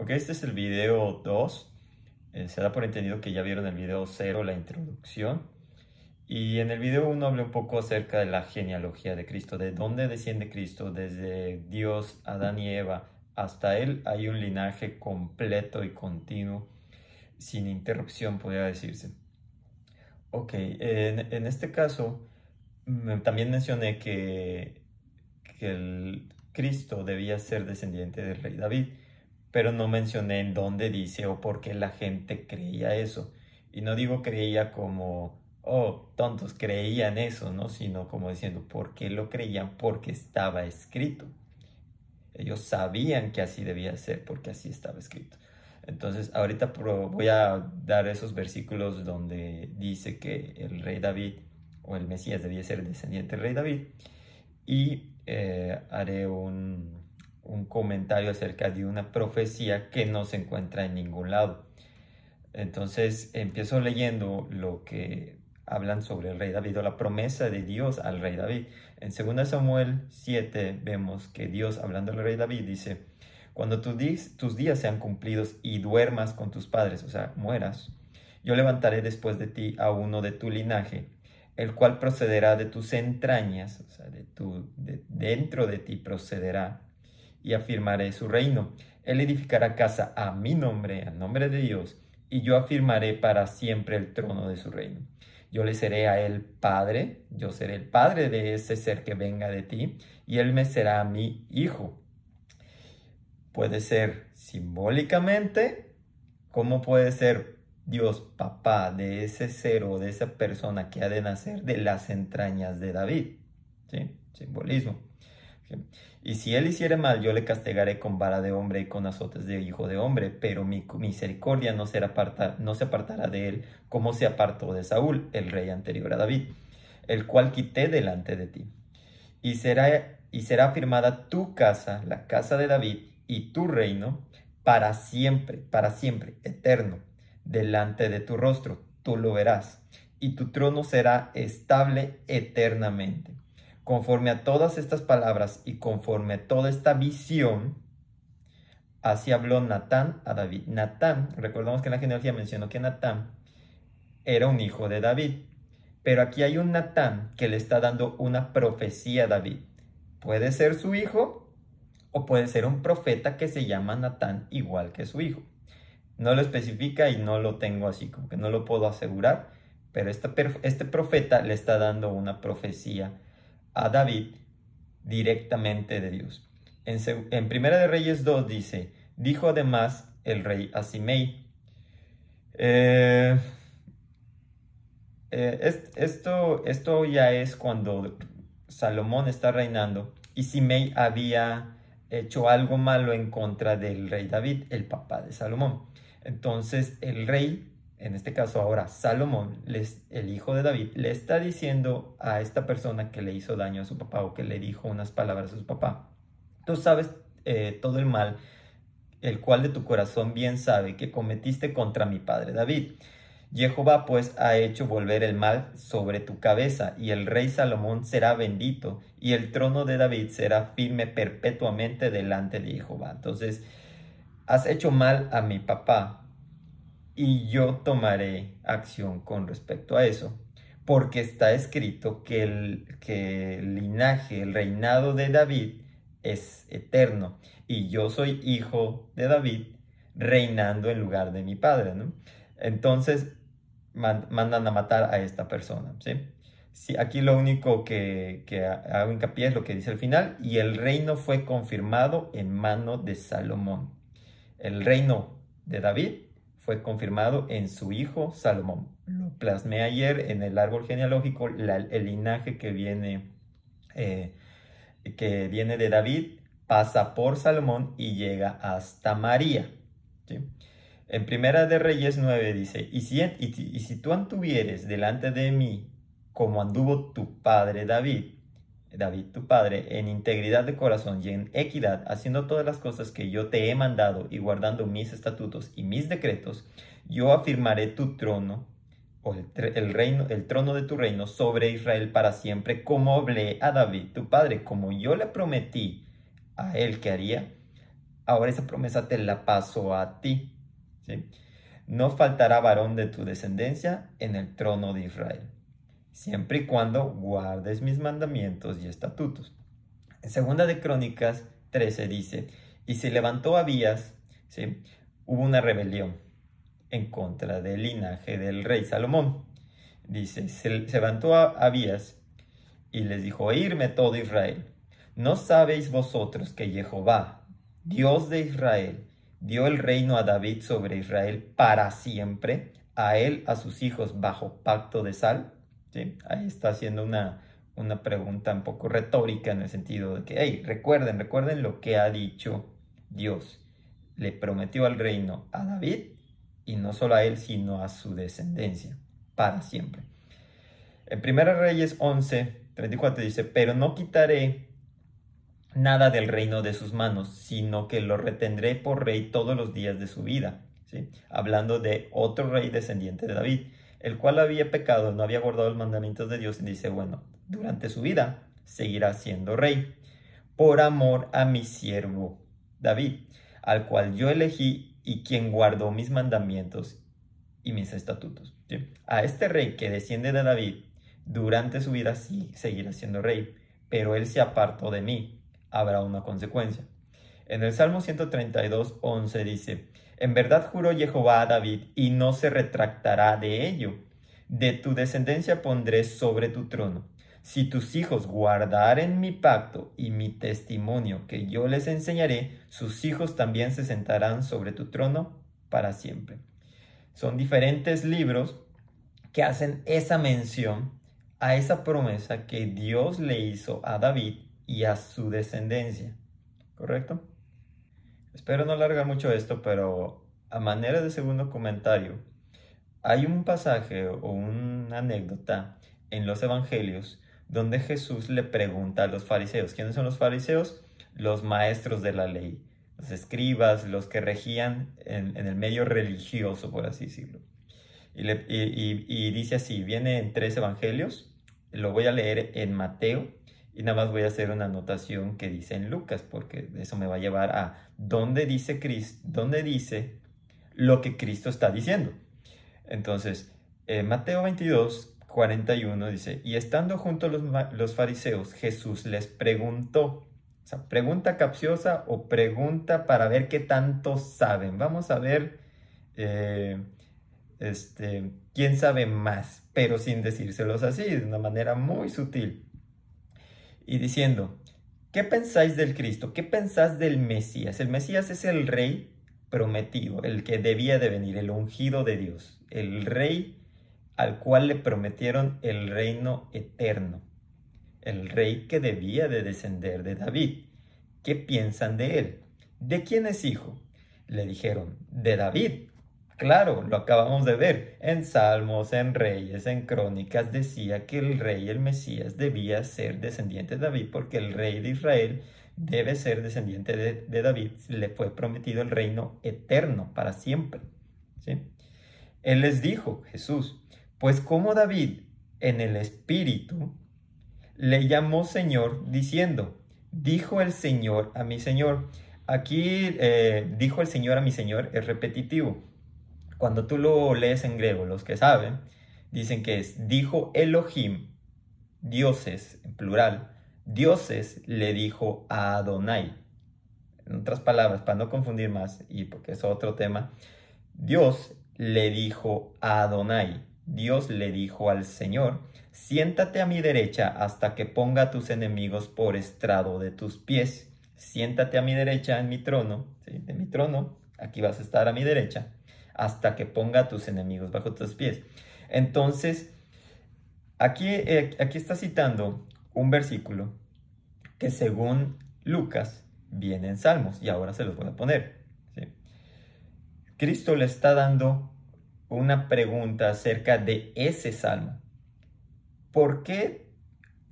Ok, este es el video 2. Se da por entendido que ya vieron el video 0, la introducción. Y en el video 1 hablé un poco acerca de la genealogía de Cristo, de dónde desciende Cristo, desde Dios, Adán y Eva, hasta Él hay un linaje completo y continuo, sin interrupción, podría decirse. Ok, en este caso también mencioné que el Cristo debía ser descendiente del rey David, pero no mencioné en dónde dice o por qué la gente creía eso. Y no digo creía como, oh, tontos, creían eso, ¿no? Sino como diciendo, ¿por qué lo creían? Porque estaba escrito. Ellos sabían que así debía ser porque así estaba escrito. Entonces, ahorita voy a dar esos versículos donde dice que el rey David o el Mesías debía ser descendiente del rey David, y haré un comentario acerca de una profecía que no se encuentra en ningún lado. Entonces empiezo leyendo lo que hablan sobre el rey David o la promesa de Dios al rey David. En 2 Samuel 7 vemos que Dios, hablando al rey David, dice: cuando tus días sean cumplidos y duermas con tus padres, o sea, mueras, yo levantaré después de ti a uno de tu linaje, el cual procederá de tus entrañas, o sea, dentro de ti procederá, y afirmaré su reino. Él edificará casa a mi nombre, al nombre de Dios, y yo afirmaré para siempre el trono de su reino. Yo le seré a él padre, yo seré el padre de ese ser que venga de ti, y él me será mi hijo. Puede ser simbólicamente, como puede ser Dios papá de ese ser o de esa persona que ha de nacer de las entrañas de David. ¿Sí? Simbolismo. ¿Sí? Y si él hiciere mal, yo le castigaré con vara de hombre y con azotes de hijo de hombre, pero mi misericordia no se apartará de él, como se apartó de Saúl, el rey anterior a David, el cual quité delante de ti. Y será afirmada tu casa, la casa de David, y tu reino para siempre, eterno, delante de tu rostro. Tú lo verás, y tu trono será estable eternamente. Conforme a todas estas palabras y conforme a toda esta visión, así habló Natán a David. Natán, recordamos que en la genealogía mencionó que Natán era un hijo de David, pero aquí hay un Natán que le está dando una profecía a David. Puede ser su hijo o puede ser un profeta que se llama Natán igual que su hijo. No lo especifica y no lo tengo así, como que no lo puedo asegurar, pero este profeta le está dando una profecía a David directamente de Dios. En Primera de Reyes 2 dice: dijo además el rey a Simei. Esto ya es cuando Salomón está reinando y Simei había hecho algo malo en contra del rey David, el papá de Salomón. Entonces el rey, en este caso ahora Salomón, el hijo de David, le está diciendo a esta persona que le hizo daño a su papá o que le dijo unas palabras a su papá: tú sabes todo el mal, el cual de tu corazón bien sabe que cometiste contra mi padre David. Jehová pues ha hecho volver el mal sobre tu cabeza, y el rey Salomón será bendito, y el trono de David será firme perpetuamente delante de Jehová. Entonces, has hecho mal a mi papá, y yo tomaré acción con respecto a eso, porque está escrito que el linaje, el reinado de David es eterno, y yo soy hijo de David reinando en lugar de mi padre, ¿no? Entonces mandan a matar a esta persona, ¿sí? Sí, aquí lo único que hago hincapié es lo que dice al final: y el reino fue confirmado en mano de Salomón. El reino de David fue confirmado en su hijo Salomón. Lo plasmé ayer en el árbol genealógico, el linaje que viene de David, pasa por Salomón y llega hasta María, ¿sí? En Primera de Reyes 9 dice: y si tú anduvieres delante de mí como anduvo tu padre David tu padre, en integridad de corazón y en equidad, haciendo todas las cosas que yo te he mandado y guardando mis estatutos y mis decretos, yo afirmaré tu trono, o el trono de tu reino sobre Israel para siempre, como hablé a David tu padre, como yo le prometí a él que haría. ahora esa promesa te la paso a ti, ¿sí? No faltará varón de tu descendencia en el trono de Israel, siempre y cuando guardes mis mandamientos y estatutos. En Segunda de Crónicas 13 dice, y se levantó Abías, ¿sí? Hubo una rebelión en contra del linaje del rey Salomón. Dice, se levantó Abías y les dijo, oírme todo Israel. ¿No sabéis vosotros que Jehová, Dios de Israel, dio el reino a David sobre Israel para siempre, a él, a sus hijos, bajo pacto de sal? ¿Sí? Ahí está haciendo una pregunta un poco retórica en el sentido de que, hey, recuerden lo que ha dicho Dios. Le prometió el reino a David y no solo a él, sino a su descendencia, para siempre. En 1 Reyes 11:34 dice, pero no quitaré nada del reino de sus manos, sino que lo retendré por rey todos los días de su vida. ¿Sí? Hablando de otro rey descendiente de David, el cual había pecado, no había guardado los mandamientos de Dios, y dice, bueno, durante su vida seguirá siendo rey, por amor a mi siervo David, al cual yo elegí y quien guardó mis mandamientos y mis estatutos. ¿Sí? A este rey que desciende de David, durante su vida sí seguirá siendo rey, pero él se apartó de mí, habrá una consecuencia. En el Salmo 132:11 dice, en verdad juró Jehová a David y no se retractará de ello. De tu descendencia pondré sobre tu trono. Si tus hijos guardaren mi pacto y mi testimonio que yo les enseñaré, sus hijos también se sentarán sobre tu trono para siempre. Son diferentes libros que hacen esa mención a esa promesa que Dios le hizo a David y a su descendencia. ¿Correcto? Espero no alargar mucho esto, pero a manera de segundo comentario, hay un pasaje o una anécdota en los evangelios donde Jesús le pregunta a los fariseos. ¿Quiénes son los fariseos? Los maestros de la ley, los escribas, los que regían en el medio religioso, por así decirlo. Y dice así, viene en 3 evangelios, lo voy a leer en Mateo y nada más voy a hacer una anotación que dice en Lucas, porque eso me va a llevar a dónde dice lo que Cristo está diciendo. Entonces, Mateo 22:41 dice, y estando junto a los fariseos, Jesús les preguntó, o sea, pregunta capciosa o pregunta para ver qué tanto saben. Vamos a ver quién sabe más, pero sin decírselos así, de una manera muy sutil. Y diciendo, ¿qué pensáis del Cristo? ¿Qué pensáis del Mesías? El Mesías es el rey prometido, el que debía de venir, el ungido de Dios, el rey al cual le prometieron el reino eterno, el rey que debía de descender de David. ¿Qué piensan de él? ¿De quién es hijo? Le dijeron, de David. Claro, lo acabamos de ver. En Salmos, en Reyes, en Crónicas decía que el rey, el Mesías, debía ser descendiente de David porque el rey de Israel debe ser descendiente de David. Le fue prometido el reino eterno para siempre. ¿Sí? Él les dijo, Jesús, pues como David en el Espíritu le llamó Señor diciendo, dijo el Señor a mi Señor. Aquí dijo el Señor a mi Señor es repetitivo. Cuando tú lo lees en griego, los que saben, dicen que es, dijo Elohim, dioses, en plural, dioses le dijo a Adonai. En otras palabras, para no confundir más, y porque es otro tema, Dios le dijo a Adonai, Dios le dijo al Señor, siéntate a mi derecha hasta que ponga a tus enemigos por estrado de tus pies. Siéntate a mi derecha en mi trono, ¿sí? De mi trono, aquí vas a estar a mi derecha, hasta que ponga a tus enemigos bajo tus pies. Entonces, aquí está citando un versículo que según Lucas viene en Salmos, y ahora se los voy a poner. ¿Sí? Cristo le está dando una pregunta acerca de ese salmo. ¿Por qué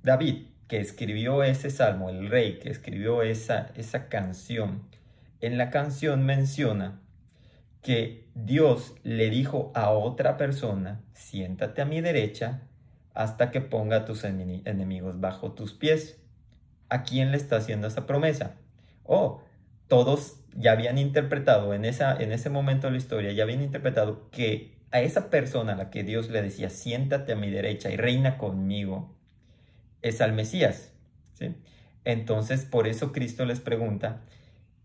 David, que escribió ese salmo, el rey que escribió esa canción, en la canción menciona que Dios le dijo a otra persona, siéntate a mi derecha hasta que ponga a tus enemigos bajo tus pies? ¿A quién le está haciendo esa promesa? Oh, todos ya habían interpretado en ese momento de la historia, ya habían interpretado que a esa persona a la que Dios le decía, siéntate a mi derecha y reina conmigo, es al Mesías, ¿sí? Entonces, por eso Cristo les pregunta,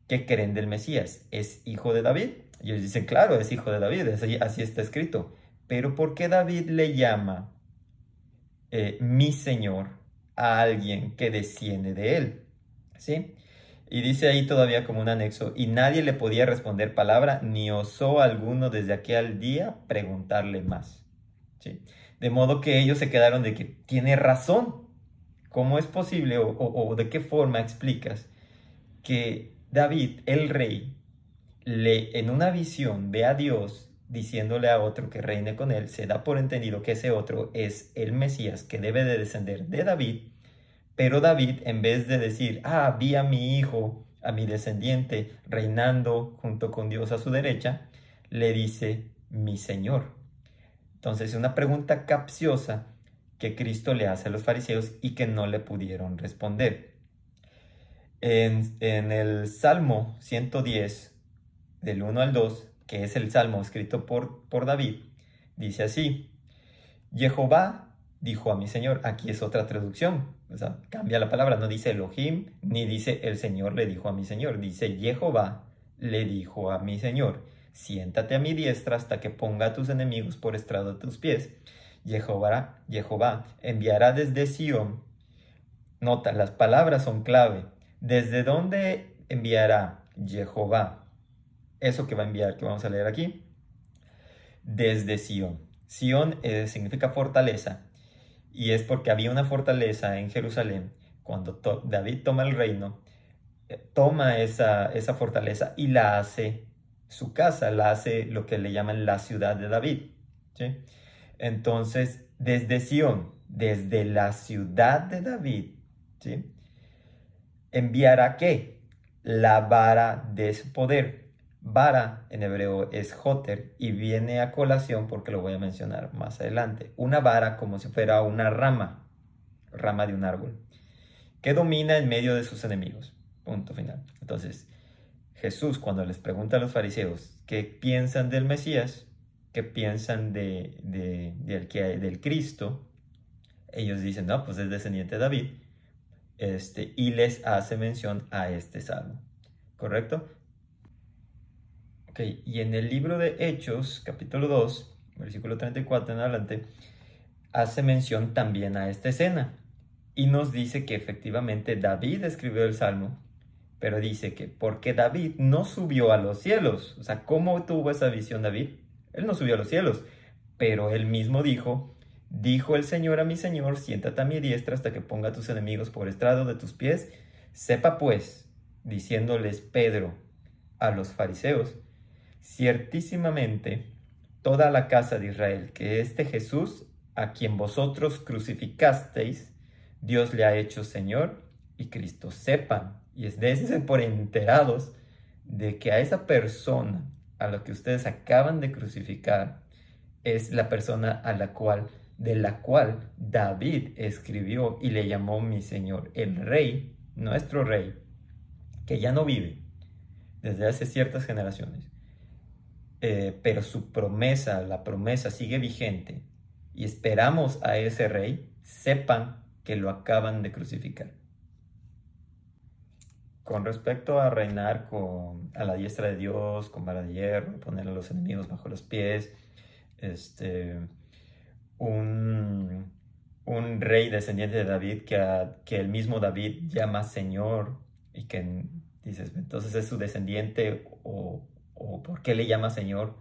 ¿qué creen del Mesías? ¿Es hijo de David? Y ellos dicen, claro, es hijo de David, así está escrito. Pero ¿por qué David le llama mi Señor a alguien que desciende de él? ¿Sí? Y dice ahí todavía como un anexo, y nadie le podía responder palabra, ni osó alguno desde aquel día preguntarle más. ¿Sí? De modo que ellos se quedaron de que tiene razón. ¿Cómo es posible o de qué forma explicas que David, el rey, en una visión ve a Dios diciéndole a otro que reine con él? Se da por entendido que ese otro es el Mesías que debe de descender de David, pero David, en vez de decir, vi a mi hijo, a mi descendiente, reinando junto con Dios a su derecha, le dice, mi Señor. Entonces, una pregunta capciosa que Cristo le hace a los fariseos y que no le pudieron responder. En el Salmo 110, del 1 al 2, que es el Salmo escrito por David, dice así, Jehová dijo a mi Señor. Aquí es otra traducción, o sea, cambia la palabra, no dice Elohim, ni dice el Señor le dijo a mi Señor, dice Jehová le dijo a mi Señor, siéntate a mi diestra hasta que ponga a tus enemigos por estrado de tus pies. Jehová enviará desde Sión. Nota, las palabras son clave. ¿Desde dónde enviará Jehová? Eso que va a enviar, que vamos a leer aquí. Desde Sión. Sión significa fortaleza. Y es porque había una fortaleza en Jerusalén. Cuando David toma el reino, toma esa fortaleza y la hace su casa, la hace lo que le llaman la ciudad de David, ¿sí? Entonces, desde Sión, desde la ciudad de David, ¿sí? ¿Enviará qué? La vara de su poder. Vara en hebreo es joter y viene a colación porque lo voy a mencionar más adelante. Una vara como si fuera una rama de un árbol, que domina en medio de sus enemigos. Punto final. Entonces, Jesús, cuando les pregunta a los fariseos qué piensan del Mesías, qué piensan del Cristo, ellos dicen, no, pues es descendiente de David, y les hace mención a este salmo. ¿Correcto? Ok, y en el libro de Hechos, capítulo 2, versículo 34 en adelante, hace mención también a esta escena. Y nos dice que efectivamente David escribió el salmo, pero dice que porque David no subió a los cielos. O sea, ¿cómo tuvo esa visión David? Él no subió a los cielos, pero él mismo dijo el Señor a mi Señor, siéntate a mi diestra hasta que ponga a tus enemigos por estrado de tus pies. Sepa pues, diciéndoles Pedro a los fariseos, ciertísimamente toda la casa de Israel, que este Jesús, a quien vosotros crucificasteis, Dios le ha hecho Señor y Cristo. Sepan, y desde por enterados de que a esa persona a la que ustedes acaban de crucificar es la persona de la cual David escribió y le llamó mi Señor, el Rey, nuestro Rey, que ya no vive desde hace ciertas generaciones, pero su promesa, la promesa sigue vigente y esperamos a ese Rey. Sepan que lo acaban de crucificar. Con respecto a reinar a la diestra de Dios, con vara de hierro, poner a los enemigos bajo los pies, un rey descendiente de David que el mismo David llama Señor, y que dices, entonces es su descendiente o ¿por qué le llama Señor?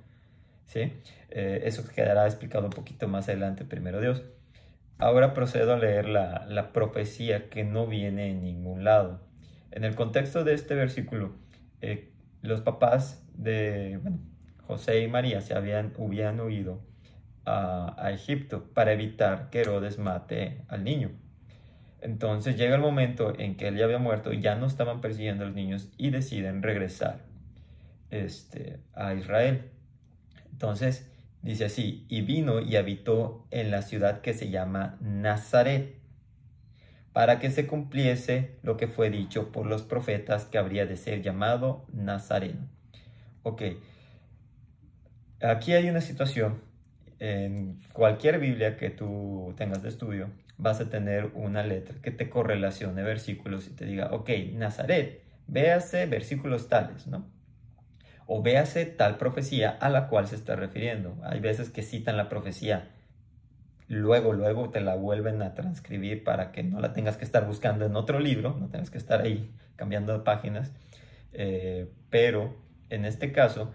¿Sí? Eso quedará explicado un poquito más adelante, primero Dios. Ahora procedo a leer la profecía que no viene en ningún lado. En el contexto de este versículo, los papás de José y María habían huido a Egipto para evitar que Herodes mate al niño. Entonces llega el momento en que él ya había muerto y ya no estaban persiguiendo a los niños y deciden regresar a Israel. Entonces dice así, y vino y habitó en la ciudad que se llama Nazaret, para que se cumpliese lo que fue dicho por los profetas que habría de ser llamado Nazareno. Ok, aquí hay una situación. En cualquier Biblia que tú tengas de estudio, vas a tener una letra que te correlacione versículos y te diga, ok, Nazaret, véase versículos tales, ¿no? O véase tal profecía a la cual se está refiriendo. Hay veces que citan la profecía, luego te la vuelven a transcribir para que no la tengas que estar buscando en otro libro, no tengas que estar ahí cambiando de páginas, pero en este caso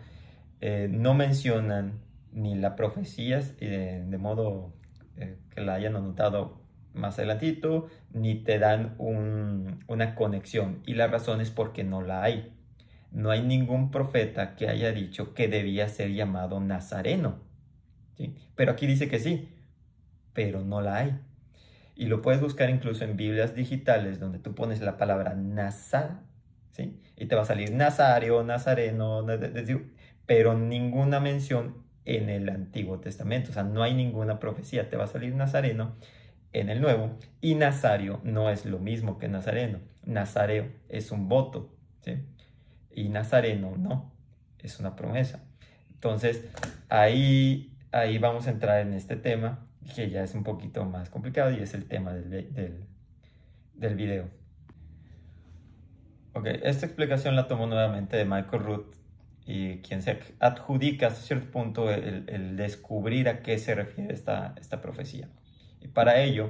no mencionan ni la profecía de modo que la hayan anotado más adelantito, ni te dan una conexión, y la razón es porque no la hay. No hay ningún profeta que haya dicho que debía ser llamado Nazareno, ¿sí? Pero aquí dice que sí, pero no la hay. Y lo puedes buscar incluso en Biblias digitales donde tú pones la palabra Nazar, ¿sí? Y te va a salir Nazario, Nazareno, pero ninguna mención en el Antiguo Testamento. O sea, no hay ninguna profecía. Te va a salir Nazareno en el Nuevo, y Nazario no es lo mismo que Nazareno. Nazareo es un voto, ¿sí? Y Nazareno no, es una promesa. Entonces, ahí vamos a entrar en este tema, que ya es un poquito más complicado, y es el tema del video. Ok, esta explicación la tomo nuevamente de Michael Root, y quien se adjudica hasta cierto punto el descubrir a qué se refiere esta profecía. Y para ello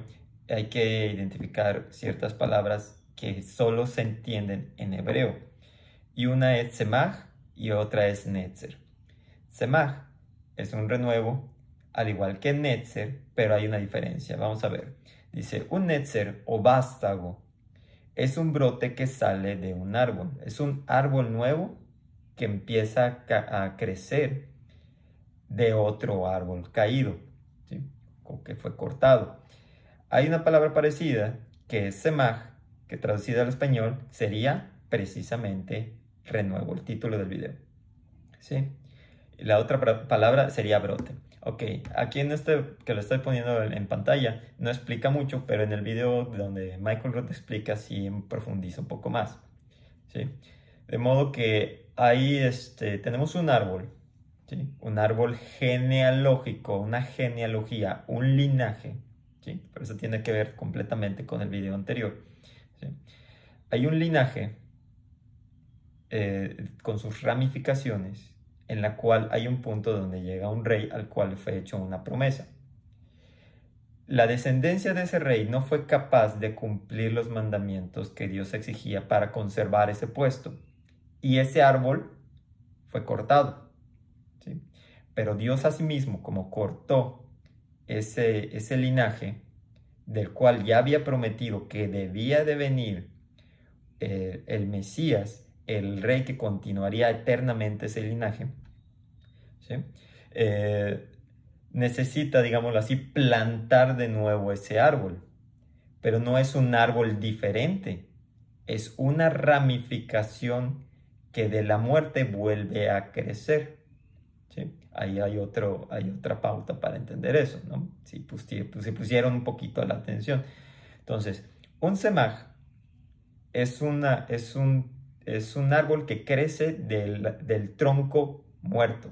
hay que identificar ciertas palabras que solo se entienden en hebreo. Y una es semaj y otra es netzer. Semaj es un renuevo, al igual que netzer, pero hay una diferencia. Vamos a ver. Dice, un netzer o vástago es un brote que sale de un árbol. Es un árbol nuevo que empieza a crecer de otro árbol caído, ¿sí? O que fue cortado. Hay una palabra parecida que es semaj, que traducida al español sería precisamente renuevo, el título del video, ¿sí? Y la otra palabra sería brote. Ok, aquí en que lo estoy poniendo en pantalla no explica mucho, pero en el video donde Michael Root explica sí profundiza un poco más, ¿sí? De modo que ahí tenemos un árbol, ¿sí? Un árbol genealógico, una genealogía, un linaje, ¿sí? Por eso tiene que ver completamente con el video anterior, ¿sí? Hay un linaje con sus ramificaciones, en la cual hay un punto donde llega un rey al cual fue hecho una promesa. La descendencia de ese rey no fue capaz de cumplir los mandamientos que Dios exigía para conservar ese puesto, y ese árbol fue cortado, ¿sí? Pero Dios asimismo, como cortó ese linaje del cual ya había prometido que debía de venir el Mesías, el rey que continuaría eternamente ese linaje, ¿sí? Necesita, digámoslo así, plantar de nuevo ese árbol, pero no es un árbol diferente, es una ramificación que de la muerte vuelve a crecer, ¿sí? Ahí hay otra pauta para entender eso, ¿no? Si pusieron un poquito la atención. Entonces, un semaj es un árbol que crece del tronco muerto.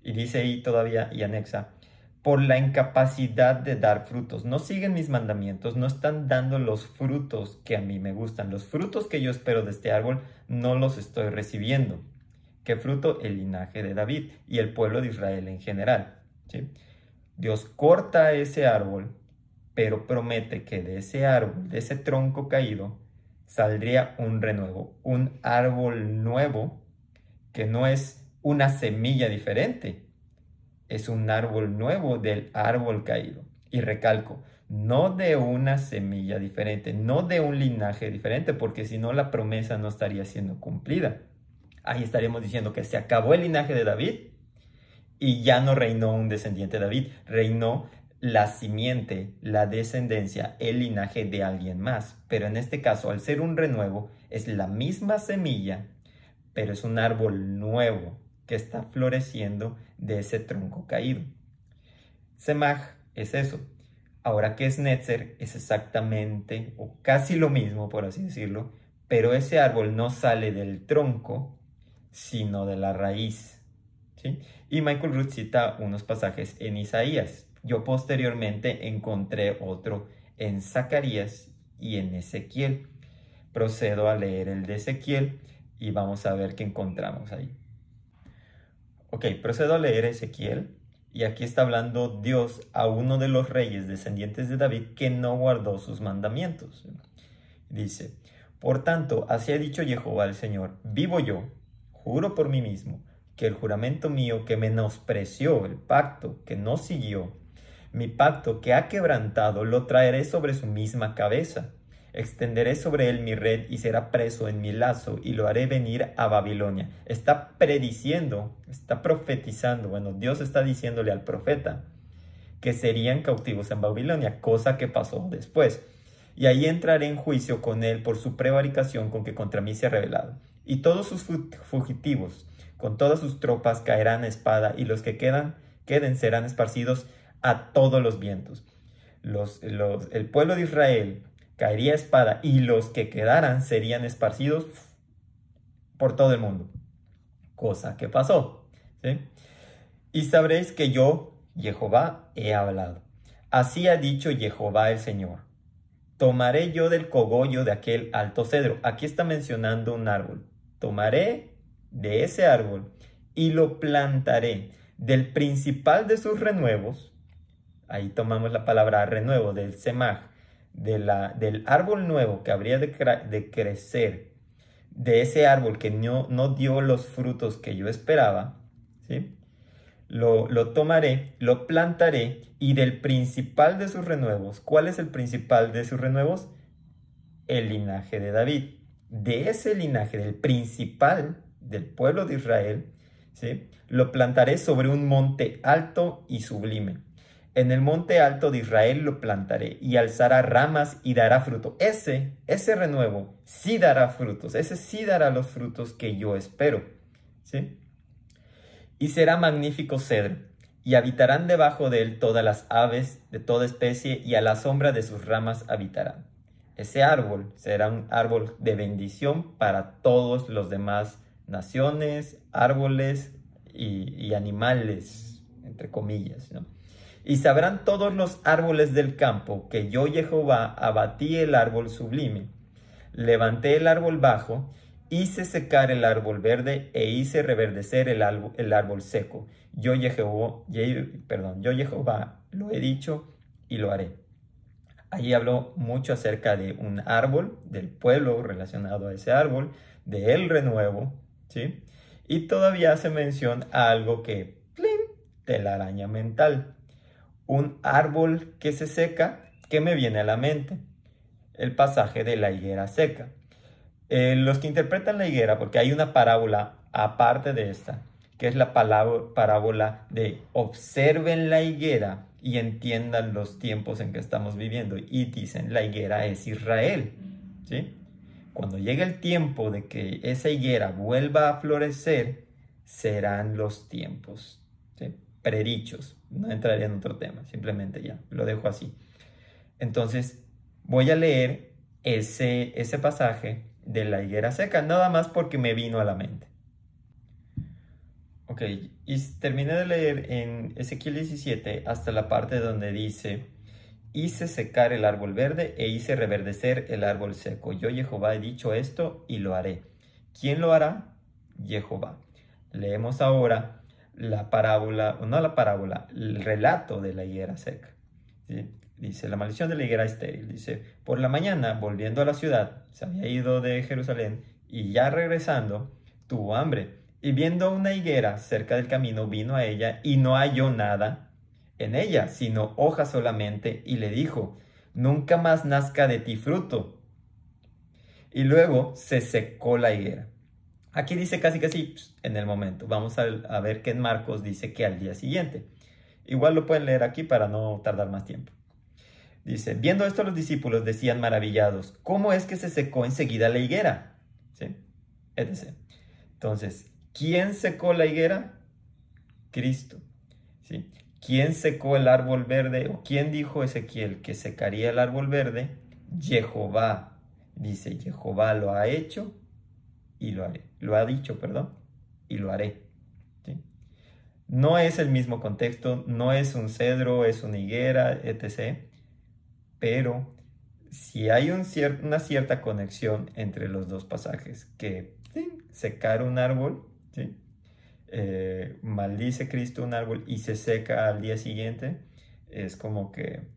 Y dice ahí todavía, y anexa, por la incapacidad de dar frutos. No siguen mis mandamientos, no están dando los frutos que a mí me gustan. Los frutos que yo espero de este árbol no los estoy recibiendo. ¿Qué fruto? El linaje de David y el pueblo de Israel en general, ¿sí? Dios corta ese árbol, pero promete que de ese árbol, de ese tronco caído, saldría un renuevo, un árbol nuevo, que no es una semilla diferente, es un árbol nuevo del árbol caído. Y recalco, no de una semilla diferente, no de un linaje diferente, porque si no la promesa no estaría siendo cumplida. Ahí estaríamos diciendo que se acabó el linaje de David y ya no reinó un descendiente de David, reinó la simiente, la descendencia, el linaje de alguien más. Pero en este caso, al ser un renuevo, es la misma semilla, pero es un árbol nuevo que está floreciendo de ese tronco caído. Semaj es eso. Ahora, ¿qué es Netzer? Es exactamente o casi lo mismo, por así decirlo, pero ese árbol no sale del tronco, sino de la raíz, ¿sí? Y Michael Rood cita unos pasajes en Isaías. Yo posteriormente encontré otro en Zacarías y en Ezequiel. Procedo a leer el de Ezequiel y vamos a ver qué encontramos ahí. Ok, procedo a leer Ezequiel y aquí está hablando Dios a uno de los reyes descendientes de David que no guardó sus mandamientos. Dice, por tanto, así ha dicho Jehová el Señor, vivo yo, juro por mí mismo, que el juramento mío que menospreció, el pacto que no siguió, mi pacto que ha quebrantado, lo traeré sobre su misma cabeza. Extenderé sobre él mi red y será preso en mi lazo y lo haré venir a Babilonia. Está prediciendo, está profetizando, bueno, Dios está diciéndole al profeta que serían cautivos en Babilonia, cosa que pasó después. Y ahí entraré en juicio con él por su prevaricación con que contra mí se ha rebelado. Y todos sus fugitivos, con todas sus tropas, caerán a espada, y los que queden serán esparcidos a todos los vientos. El pueblo de Israel caería a espada, y los que quedaran serían esparcidos por todo el mundo. Cosa que pasó, ¿sí? Y sabréis que yo, Jehová, he hablado. Así ha dicho Jehová el Señor. Tomaré yo del cogollo de aquel alto cedro. Aquí está mencionando un árbol. Tomaré de ese árbol y lo plantaré del principal de sus renuevos. Ahí tomamos la palabra renuevo, del semaj, del árbol nuevo que habría de crecer, de ese árbol que no dio los frutos que yo esperaba, ¿sí? Lo tomaré, lo plantaré, y del principal de sus renuevos. ¿Cuál es el principal de sus renuevos? El linaje de David. De ese linaje, del principal del pueblo de Israel, ¿sí? Lo plantaré sobre un monte alto y sublime. En el monte alto de Israel lo plantaré y alzará ramas y dará fruto. Ese renuevo sí dará frutos. Ese sí dará los frutos que yo espero, ¿sí? Y será magnífico cedro, y habitarán debajo de él todas las aves de toda especie, y a la sombra de sus ramas habitarán. Ese árbol será un árbol de bendición para todos los demás naciones, árboles y animales, entre comillas, ¿no? Y sabrán todos los árboles del campo que yo, Jehová, abatí el árbol sublime, levanté el árbol bajo, hice secar el árbol verde e hice reverdecer el árbol seco. Yo Jehová, lo he dicho y lo haré. Ahí habló mucho acerca de un árbol, del pueblo relacionado a ese árbol, de el renuevo, ¿sí? Y todavía hace mención a algo que, ¡plin!, telaraña mental. Un árbol que se seca, ¿qué me viene a la mente? El pasaje de la higuera seca. Los que interpretan la higuera, porque hay una parábola aparte de esta, que es la parábola de observen la higuera y entiendan los tiempos en que estamos viviendo. Y dicen, la higuera es Israel, ¿sí? Cuando llegue el tiempo de que esa higuera vuelva a florecer, serán los tiempos, ¿sí?, predichos. No entraré en otro tema, simplemente ya lo dejo así. Entonces, voy a leer ese pasaje de la higuera seca, nada más porque me vino a la mente. Ok, y terminé de leer en Ezequiel 17 hasta la parte donde dice, hice secar el árbol verde e hice reverdecer el árbol seco. Yo, Jehová, he dicho esto y lo haré. ¿Quién lo hará? Jehová. Leemos ahora la parábola, no la parábola, el relato de la higuera seca, ¿sí? Dice, la maldición de la higuera estéril. Dice, por la mañana, volviendo a la ciudad, se había ido de Jerusalén, y ya regresando, tuvo hambre. Y viendo una higuera cerca del camino, vino a ella, y no halló nada en ella, sino hojas solamente, y le dijo, nunca más nazca de ti fruto. Y luego se secó la higuera. Aquí dice casi en el momento. Vamos a ver que en Marcos dice que al día siguiente. Igual lo pueden leer aquí para no tardar más tiempo. Dice, viendo esto los discípulos decían maravillados, ¿cómo es que se secó enseguida la higuera? ¿Sí? Etc. Entonces, ¿quién secó la higuera? Cristo, ¿sí? ¿Quién secó el árbol verde? ¿O quién dijo Ezequiel que secaría el árbol verde? Jehová. Dice, Jehová lo ha hecho y lo haré. Lo ha dicho, perdón, y lo haré. ¿Sí? No es el mismo contexto, no es un cedro, es una higuera, etc. Pero si hay una cierta conexión entre los dos pasajes, que ¿sí? Secar un árbol, ¿sí? Maldice Cristo un árbol y se seca al día siguiente, es como que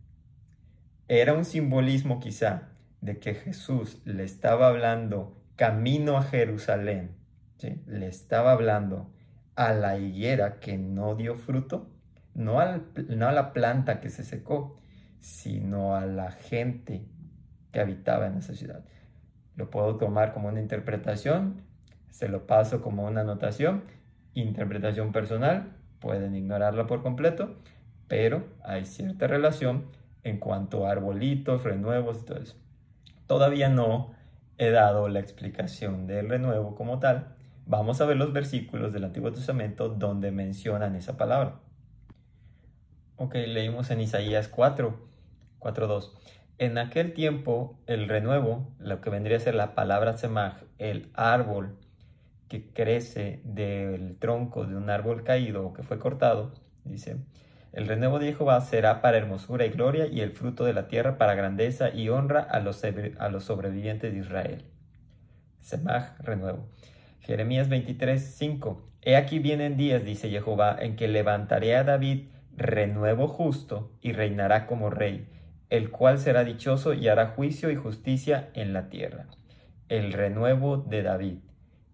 era un simbolismo quizá de que Jesús le estaba hablando camino a Jerusalén, ¿sí? Le estaba hablando a la higuera que no dio fruto, no a la planta que se secó, sino a la gente que habitaba en esa ciudad. Lo puedo tomar como una interpretación, se lo paso como una anotación, interpretación personal, pueden ignorarla por completo, pero hay cierta relación en cuanto a arbolitos, renuevos y todo eso. Todavía no he dado la explicación del renuevo como tal. Vamos a ver los versículos del Antiguo Testamento donde mencionan esa palabra. Ok, leímos en Isaías 4:2. En aquel tiempo, el renuevo, lo que vendría a ser la palabra semaj, el árbol que crece del tronco de un árbol caído o que fue cortado, dice, el renuevo de Jehová será para hermosura y gloria y el fruto de la tierra para grandeza y honra a los sobrevivientes de Israel. Semaj, renuevo. Jeremías 23:5. He aquí vienen días, dice Jehová, en que levantaré a David renuevo justo y reinará como rey, el cual será dichoso y hará juicio y justicia en la tierra. El renuevo de David,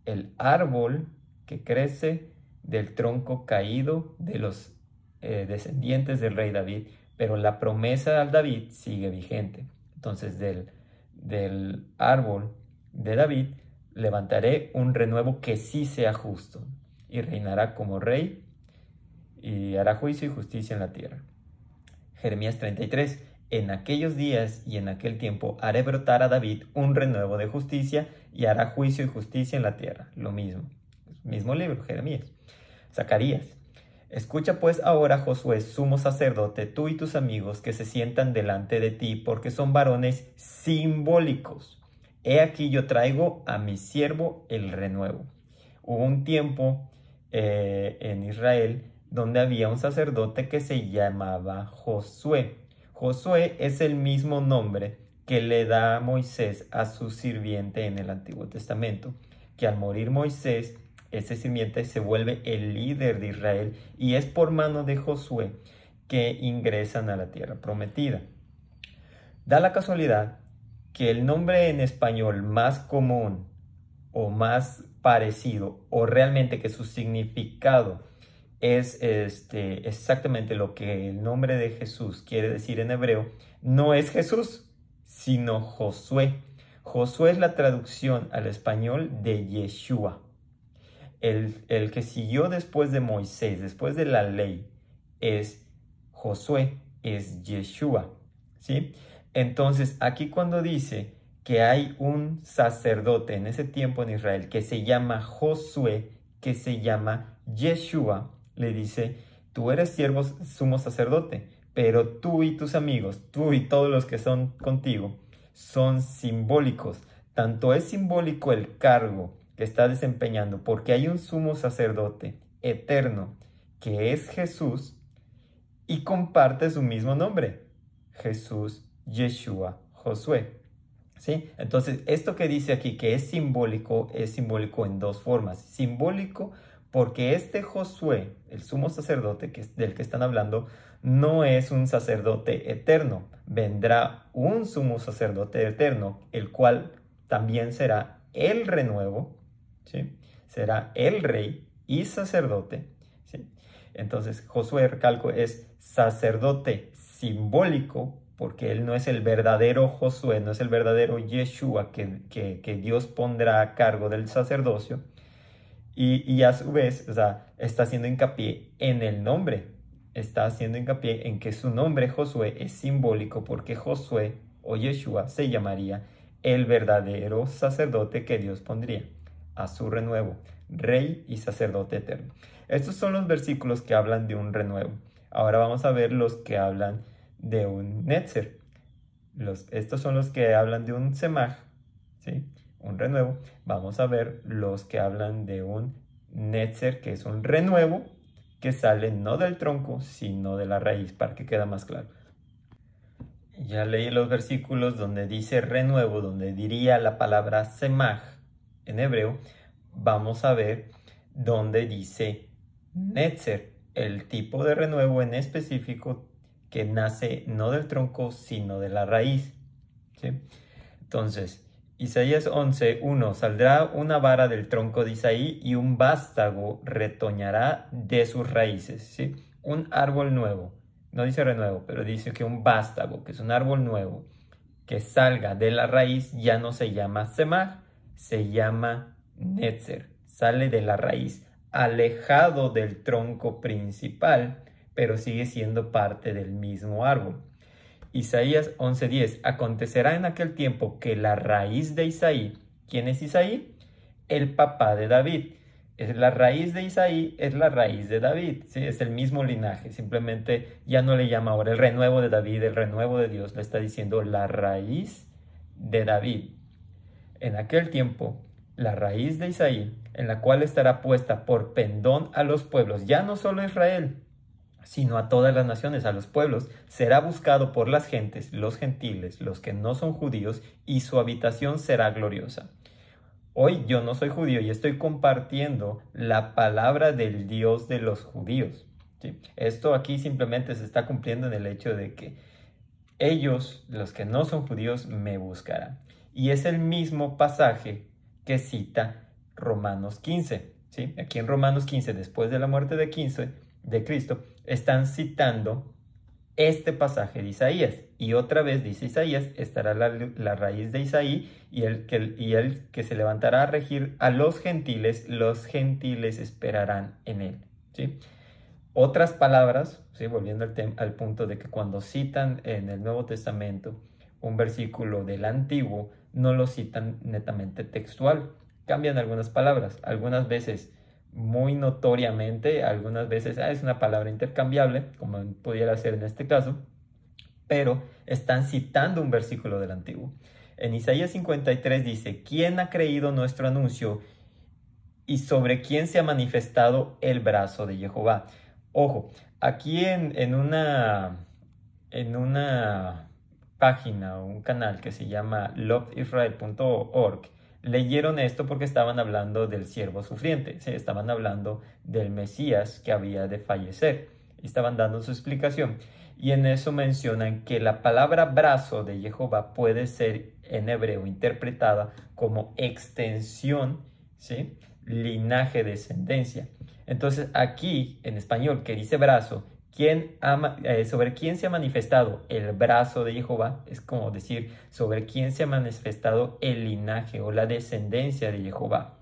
el árbol que crece del tronco caído de los descendientes del rey David, pero la promesa al David sigue vigente. Entonces del árbol de David levantaré un renuevo que sí sea justo y reinará como rey y hará juicio y justicia en la tierra. Jeremías 33. En aquellos días y en aquel tiempo haré brotar a David un renuevo de justicia y hará juicio y justicia en la tierra. Lo mismo. Mismo libro, Jeremías. Zacarías. Escucha pues ahora, Josué, sumo sacerdote, tú y tus amigos que se sientan delante de ti, porque son varones simbólicos. He aquí yo traigo a mi siervo el renuevo. Hubo un tiempo en Israel donde había un sacerdote que se llamaba Josué. Josué es el mismo nombre que le da Moisés a su sirviente en el Antiguo Testamento, que al morir Moisés, ese sirviente se vuelve el líder de Israel y es por mano de Josué que ingresan a la tierra prometida. Da la casualidad que el nombre en español más común o más parecido, o realmente que su significado es exactamente lo que el nombre de Jesús quiere decir en hebreo, no es Jesús, sino Josué. Josué es la traducción al español de Yeshua. El que siguió después de Moisés, después de la ley, es Josué, es Yeshua, ¿sí? Entonces, aquí cuando dice que hay un sacerdote en ese tiempo en Israel que se llama Josué, que se llama Yeshua, le dice, tú eres siervo sumo sacerdote, pero tú y tus amigos, tú y todos los que son contigo, son simbólicos. Tanto es simbólico el cargo que está desempeñando, porque hay un sumo sacerdote eterno, que es Jesús, y comparte su mismo nombre, Jesús, Yeshua, Josué. ¿Sí? Entonces, esto que dice aquí que es simbólico en dos formas. Simbólico porque este Josué, el sumo sacerdote del que están hablando, no es un sacerdote eterno. Vendrá un sumo sacerdote eterno, el cual también será el renuevo, ¿sí? Será el rey y sacerdote, ¿sí? Entonces, Josué, recalco, es sacerdote simbólico, porque él no es el verdadero Josué, no es el verdadero Yeshua que Dios pondrá a cargo del sacerdocio. Y a su vez, o sea, está haciendo hincapié en el nombre. Está haciendo hincapié en que su nombre Josué es simbólico porque Josué o Yeshua se llamaría el verdadero sacerdote que Dios pondría a su renuevo, rey y sacerdote eterno. Estos son los versículos que hablan de un renuevo. Ahora vamos a ver los que hablan de un netzer. Estos son los que hablan de un semaj, ¿sí? Un renuevo. Vamos a ver los que hablan de un netzer, que es un renuevo que sale no del tronco, sino de la raíz, para que quede más claro. Ya leí los versículos donde dice renuevo, donde diría la palabra semaj en hebreo. Vamos a ver donde dice netzer, el tipo de renuevo en específico que nace no del tronco, sino de la raíz, ¿sí? Entonces, Isaías 11:1, saldrá una vara del tronco de Isaí y un vástago retoñará de sus raíces, ¿sí? Un árbol nuevo, no dice renuevo, pero dice que un vástago, que es un árbol nuevo, que salga de la raíz, ya no se llama semaj, se llama netzer, sale de la raíz, alejado del tronco principal, pero sigue siendo parte del mismo árbol. Isaías 11:10, acontecerá en aquel tiempo que la raíz de Isaí, ¿quién es Isaí? El papá de David. Es la raíz de Isaí, es la raíz de David, ¿sí? Es el mismo linaje, simplemente ya no le llama ahora el renuevo de David, el renuevo de Dios, le está diciendo la raíz de David. En aquel tiempo, la raíz de Isaí, en la cual estará puesta por pendón a los pueblos, ya no solo a Israel, sino a todas las naciones, a los pueblos, será buscado por las gentes, los gentiles, los que no son judíos, y su habitación será gloriosa. Hoy yo no soy judío y estoy compartiendo la palabra del Dios de los judíos, ¿sí? Esto aquí simplemente se está cumpliendo en el hecho de que ellos, los que no son judíos, me buscarán. Y es el mismo pasaje que cita Romanos 15, ¿sí? Aquí en Romanos 15, después de la muerte de Cristo, están citando este pasaje de Isaías. Y otra vez dice Isaías, estará la raíz de Isaí y el que se levantará a regir a los gentiles esperarán en él, ¿sí? Otras palabras, ¿sí? Volviendo al punto de que cuando citan en el Nuevo Testamento un versículo del Antiguo, no lo citan netamente textual, cambian algunas palabras, algunas veces muy notoriamente, algunas veces es una palabra intercambiable, como pudiera ser en este caso, pero están citando un versículo del Antiguo. En Isaías 53 dice, ¿quién ha creído nuestro anuncio y sobre quién se ha manifestado el brazo de Jehová? Ojo, aquí en una página o un canal que se llama loveisrael.org, leyeron esto porque estaban hablando del siervo sufriente, ¿sí? Estaban hablando del Mesías que había de fallecer, estaban dando su explicación, y en eso mencionan que la palabra brazo de Jehová puede ser en hebreo interpretada como extensión, ¿sí? Linaje, descendencia. Entonces aquí en español que dice brazo, sobre quién se ha manifestado el brazo de Jehová, es como decir sobre quién se ha manifestado el linaje o la descendencia de Jehová.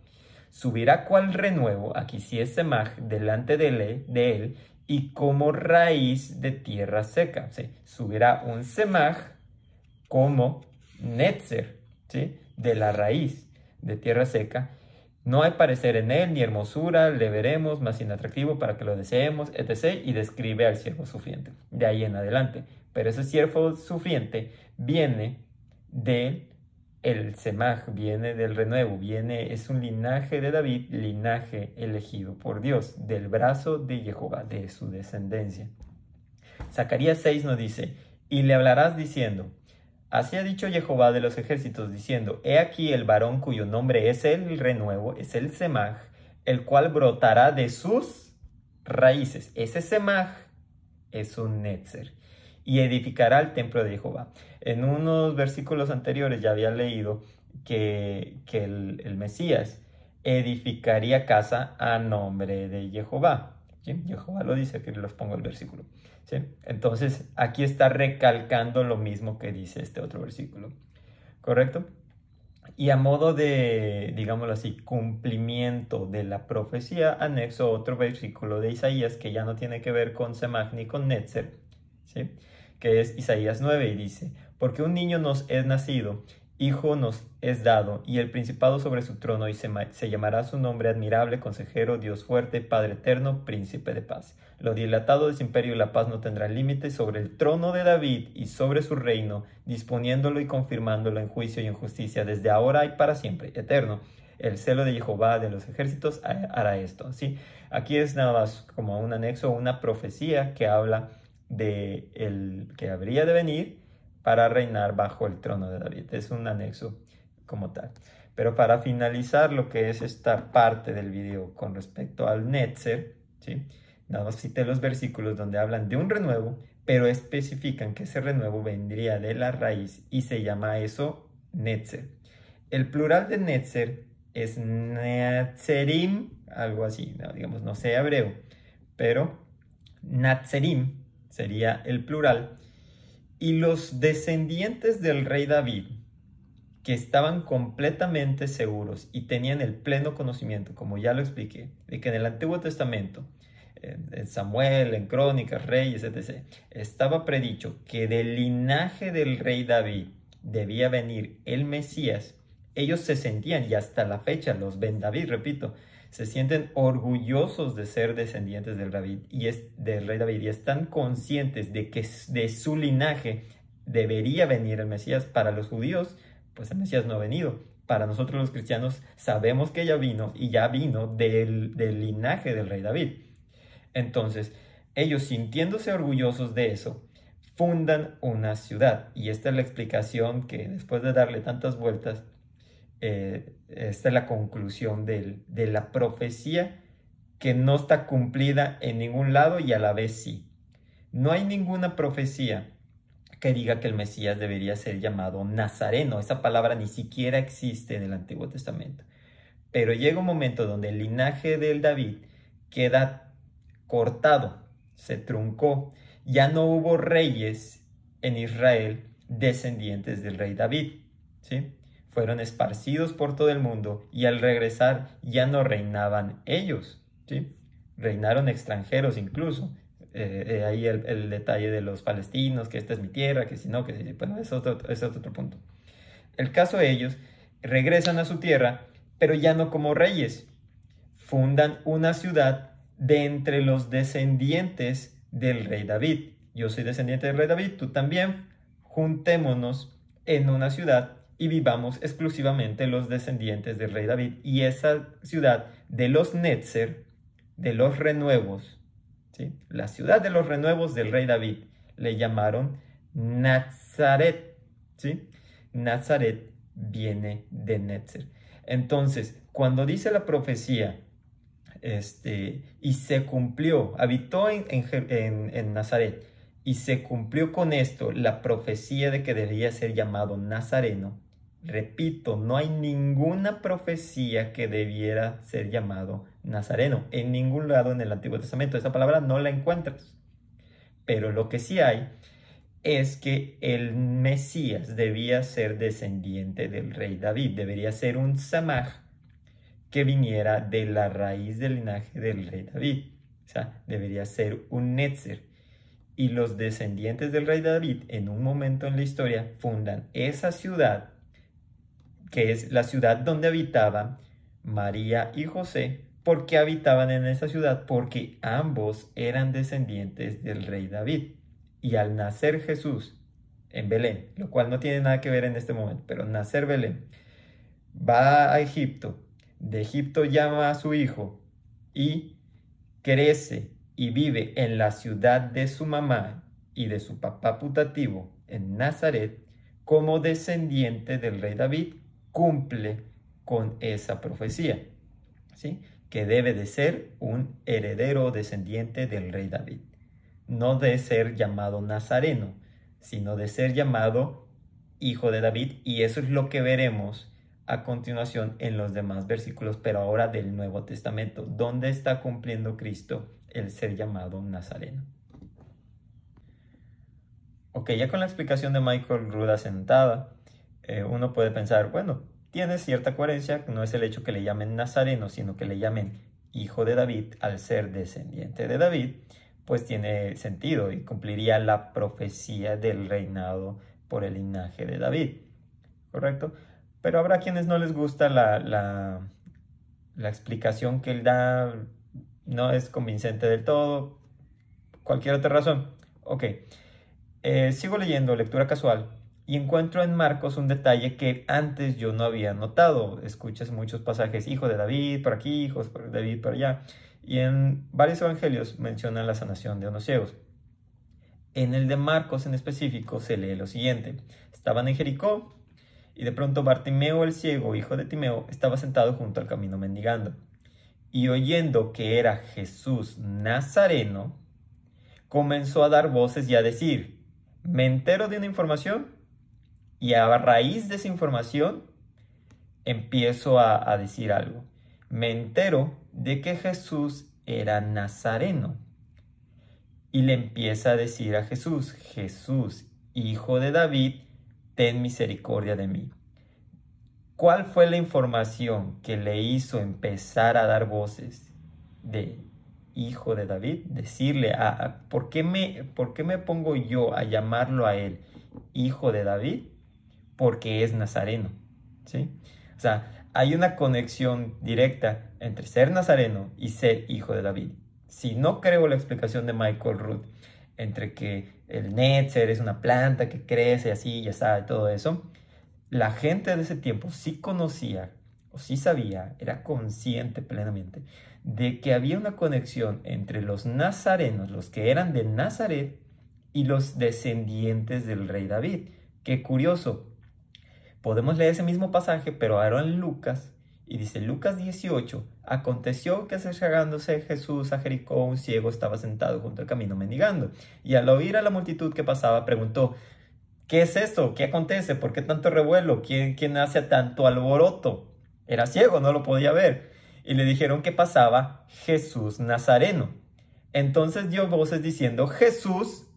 Subirá cual renuevo, aquí sí es semaj, delante de él y como raíz de tierra seca, ¿sí? Subirá un semaj como netzer, ¿sí? De la raíz de tierra seca. No hay parecer en él, ni hermosura, le veremos, más inatractivo para que lo deseemos, etc. Y describe al siervo sufriente, de ahí en adelante. Pero ese siervo sufriente viene del semaj, viene del renuevo, es un linaje de David, linaje elegido por Dios, del brazo de Jehová, de su descendencia. Zacarías 6 nos dice, y le hablarás diciendo, así ha dicho Jehová de los ejércitos, diciendo, he aquí el varón cuyo nombre es el renuevo, es el semaj, el cual brotará de sus raíces. Ese semaj es un netzer, y edificará el templo de Jehová. En unos versículos anteriores ya había leído que el Mesías edificaría casa a nombre de Jehová, ¿sí? Jehová lo dice, aquí les pongo el versículo, ¿sí? Entonces aquí está recalcando lo mismo que dice este otro versículo, ¿correcto? Y a modo de, digámoslo así, cumplimiento de la profecía, anexo otro versículo de Isaías que ya no tiene que ver con semaj ni con netzer, ¿sí? Que es Isaías 9 y dice, porque un niño nos es nacido Hijo nos es dado, y el principado sobre su trono, y se llamará su nombre admirable, consejero, Dios fuerte, Padre eterno, príncipe de paz. Lo dilatado de su imperio y la paz no tendrán límite sobre el trono de David y sobre su reino, disponiéndolo y confirmándolo en juicio y en justicia desde ahora y para siempre, eterno. El celo de Jehová de los ejércitos hará esto. ¿Sí? Aquí es nada más como un anexo, una profecía que habla de el que habría de venir para reinar bajo el trono de David. Es un anexo como tal. Pero para finalizar lo que es esta parte del video con respecto al Netzer, ¿sí? Nada más cité los versículos donde hablan de un renuevo, pero especifican que ese renuevo vendría de la raíz y se llama eso Netzer. El plural de Netzer es Netzerim, algo así, no, digamos, no sé hebreo, pero Natzerim sería el plural. Y los descendientes del rey David, que estaban completamente seguros y tenían el pleno conocimiento, como ya lo expliqué, de que en el Antiguo Testamento, en Samuel, en Crónicas, Reyes, etc., estaba predicho que del linaje del rey David debía venir el Mesías. Ellos se sentían, y hasta la fecha los Ben David, repito, se sienten orgullosos de ser descendientes del rey David, y están conscientes de que de su linaje debería venir el Mesías. Para los judíos, pues el Mesías no ha venido. Para nosotros los cristianos sabemos que ya vino, y ya vino del linaje del rey David. Entonces, ellos, sintiéndose orgullosos de eso, fundan una ciudad. Y esta es la explicación que, después de darle tantas vueltas, esta es la conclusión de la profecía, que no está cumplida en ningún lado y a la vez sí. No hay ninguna profecía que diga que el Mesías debería ser llamado Nazareno. Esa palabra ni siquiera existe en el Antiguo Testamento. Pero llega un momento donde el linaje del David queda cortado, se truncó. Ya no hubo reyes en Israel descendientes del rey David, ¿sí? Fueron esparcidos por todo el mundo, y al regresar ya no reinaban ellos, ¿sí? Reinaron extranjeros incluso. Ahí el detalle de los palestinos, que esta es mi tierra, que si no, que si, bueno, es otro punto. El caso de ellos, regresan a su tierra, pero ya no como reyes. Fundan una ciudad de entre los descendientes del rey David. Yo soy descendiente del rey David, tú también. Juntémonos en una ciudad y vivamos exclusivamente los descendientes del rey David. Y esa ciudad de los Netzer, de los renuevos, ¿sí? La ciudad de los renuevos del rey David, le llamaron Nazaret, ¿sí? Nazaret viene de Netzer. Entonces, cuando dice la profecía, y se cumplió, habitó en Nazaret, y se cumplió con esto la profecía de que debía ser llamado Nazareno. Repito, no hay ninguna profecía que debiera ser llamado Nazareno en ningún lado en el Antiguo Testamento. Esa palabra no la encuentras. Pero lo que sí hay es que el Mesías debía ser descendiente del rey David. Debería ser un Samaj que viniera de la raíz del linaje del rey David. O sea, debería ser un Netzer. Y los descendientes del rey David, en un momento en la historia, fundan esa ciudad, que es la ciudad donde habitaban María y José. ¿Por qué habitaban en esa ciudad? Porque ambos eran descendientes del rey David. Y al nacer Jesús en Belén, lo cual no tiene nada que ver en este momento, pero nacer Belén, va a Egipto, de Egipto llama a su hijo y crece y vive en la ciudad de su mamá y de su papá putativo en Nazaret, como descendiente del rey David, cumple con esa profecía, ¿sí? Que debe de ser un heredero descendiente del rey David. No de ser llamado Nazareno, sino de ser llamado hijo de David. Y eso es lo que veremos a continuación en los demás versículos, pero ahora del Nuevo Testamento, donde está cumpliendo Cristo el ser llamado Nazareno. Ok, ya con la explicación de Michael Ruda sentada, uno puede pensar, bueno, tiene cierta coherencia, no es el hecho que le llamen Nazareno, sino que le llamen hijo de David al ser descendiente de David, pues tiene sentido y cumpliría la profecía del reinado por el linaje de David. ¿correcto? Pero habrá quienes no les gusta la explicación que él da, no es convincente del todo, cualquier otra razón. Ok, sigo leyendo, lectura casual, y encuentro en Marcos un detalle que antes yo no había notado. Escuchas muchos pasajes, hijo de David por aquí, hijos de David por allá, y en varios evangelios mencionan la sanación de unos ciegos. En el de Marcos en específico se lee lo siguiente: estaban en Jericó, y de pronto Bartimeo el ciego, hijo de Timeo, estaba sentado junto al camino mendigando. Y oyendo que era Jesús Nazareno, comenzó a dar voces y a decir: me entero de una información, y a raíz de esa información empiezo a decir algo. Me entero de que Jesús era nazareno. Y le empieza a decir a Jesús: Jesús, hijo de David, ten misericordia de mí. ¿Cuál fue la información que le hizo empezar a dar voces de hijo de David? Decirle, ¿por qué me pongo yo a llamarlo a él hijo de David? Porque es nazareno, ¿sí? O sea, hay una conexión directa entre ser nazareno y ser hijo de David. Si no creo la explicación de Michael Rood entre que el Netzer es una planta que crece así, ya sabe, todo eso, la gente de ese tiempo sí conocía o sí sabía, era consciente plenamente de que había una conexión entre los nazarenos, los que eran de Nazaret, y los descendientes del rey David. Qué curioso. Podemos leer ese mismo pasaje, pero ahora en Lucas, y dice Lucas 18, aconteció que acercándose Jesús a Jericó, un ciego estaba sentado junto al camino mendigando, y al oír a la multitud que pasaba, preguntó: ¿qué es esto? ¿Qué acontece? ¿Por qué tanto revuelo? ¿Quién hace tanto alboroto? Era ciego, no lo podía ver. Y le dijeron que pasaba Jesús Nazareno. Entonces dio voces diciendo: Jesús,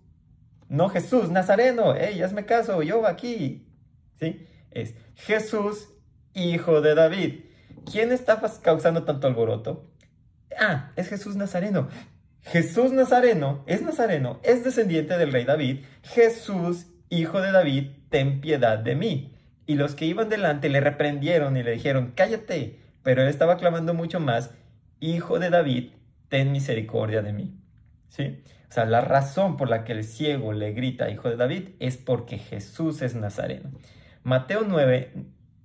no Jesús Nazareno, hazme caso, yo aquí. ¿Sí? Es Jesús, hijo de David. ¿Quién está causando tanto alboroto? Es Jesús Nazareno. Jesús Nazareno, es descendiente del rey David. Jesús, hijo de David, ten piedad de mí. Y los que iban delante le reprendieron y le dijeron: cállate. Pero él estaba clamando mucho más: hijo de David, ten misericordia de mí. ¿Sí? O sea, la razón por la que el ciego le grita hijo de David es porque Jesús es nazareno. Mateo 9,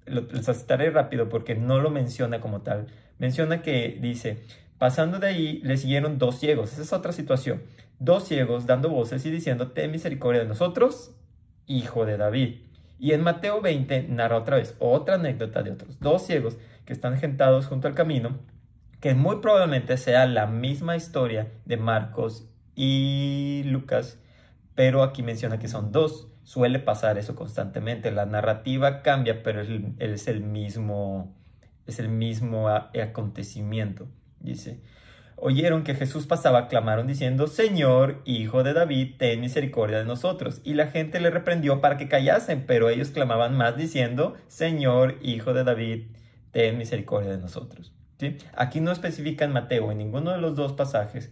lo citaré rápido porque no lo menciona como tal. Menciona que dice: pasando de ahí le siguieron dos ciegos. Esa es otra situación. Dos ciegos dando voces y diciendo: ten misericordia de nosotros, hijo de David. Y en Mateo 20 narra otra vez otra anécdota de otros dos ciegos que están sentados junto al camino, que muy probablemente sea la misma historia de Marcos y Lucas, pero aquí menciona que son dos. Suele pasar eso constantemente. La narrativa cambia, pero es el mismo acontecimiento. Dice: oyeron que Jesús pasaba, clamaron diciendo: Señor, hijo de David, ten misericordia de nosotros. Y la gente le reprendió para que callasen, pero ellos clamaban más diciendo: Señor, hijo de David, ten misericordia de nosotros. ¿Sí? Aquí no especifica en Mateo, en ninguno de los dos pasajes,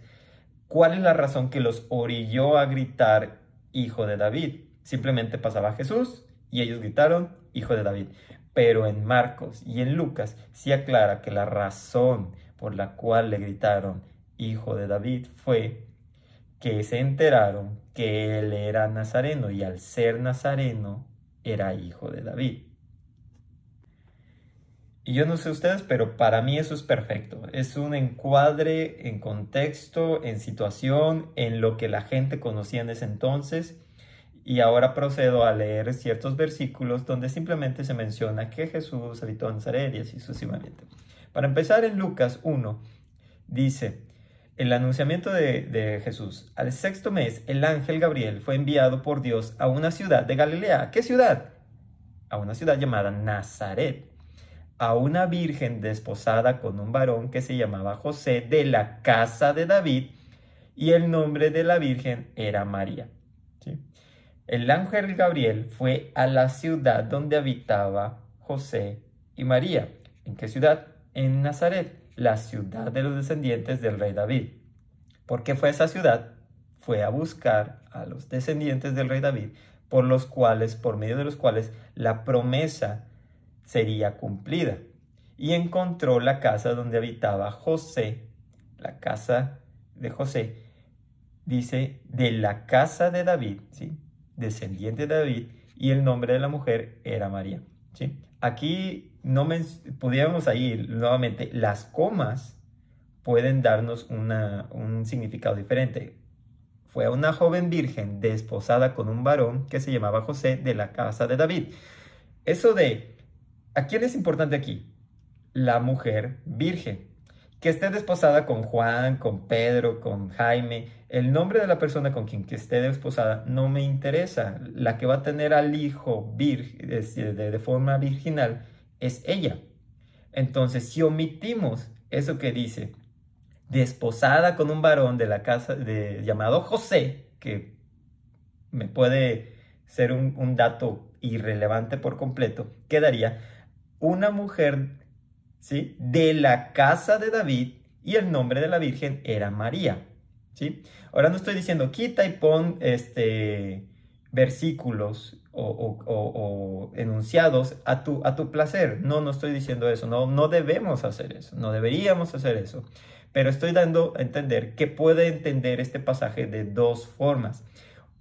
cuál es la razón que los orilló a gritar hijo de David. Simplemente pasaba Jesús y ellos gritaron hijo de David. Pero en Marcos y en Lucas sí aclara que la razón por la cual le gritaron hijo de David fue que se enteraron que él era nazareno, y al ser nazareno era hijo de David. Y yo no sé ustedes, pero para mí eso es perfecto. Es un encuadre en contexto, en situación, en lo que la gente conocía en ese entonces. Y ahora procedo a leer ciertos versículos donde simplemente se menciona que Jesús habitó en Nazaret y así sucesivamente. Para empezar, en Lucas 1 dice: el anunciamiento de Jesús. Al sexto mes, el ángel Gabriel fue enviado por Dios a una ciudad de Galilea. ¿Qué ciudad? A una ciudad llamada Nazaret, a una virgen desposada con un varón que se llamaba José, de la casa de David, y el nombre de la virgen era María. ¿Sí? El ángel Gabriel fue a la ciudad donde habitaba José y María. ¿En qué ciudad? En Nazaret, la ciudad de los descendientes del rey David. ¿Por qué fue a esa ciudad? Fue a buscar a los descendientes del rey David por medio de los cuales la promesa sería cumplida. Y encontró la casa donde habitaba José, la casa de José, dice, de la casa de David, ¿sí? Descendiente de David, y el nombre de la mujer era María, ¿sí? Aquí no pudiéramos ir nuevamente, las comas pueden darnos un significado diferente. Fue una joven virgen desposada con un varón que se llamaba José de la casa de David. Eso de, ¿a quién es importante aquí? La mujer virgen. Que esté desposada con Juan, con Pedro, con Jaime, el nombre de la persona con quien que esté desposada no me interesa. La que va a tener al hijo de forma virginal es ella. Entonces, si omitimos eso que dice, desposada con un varón de la casa llamado José, que me puede ser un dato irrelevante por completo, quedaría una mujer, ¿sí?, de la casa de David, y el nombre de la Virgen era María, ¿sí? Ahora no estoy diciendo quita y pon versículos o enunciados a tu placer. No estoy diciendo eso. No debemos hacer eso. No deberíamos hacer eso. Pero estoy dando a entender que puede entender este pasaje de dos formas.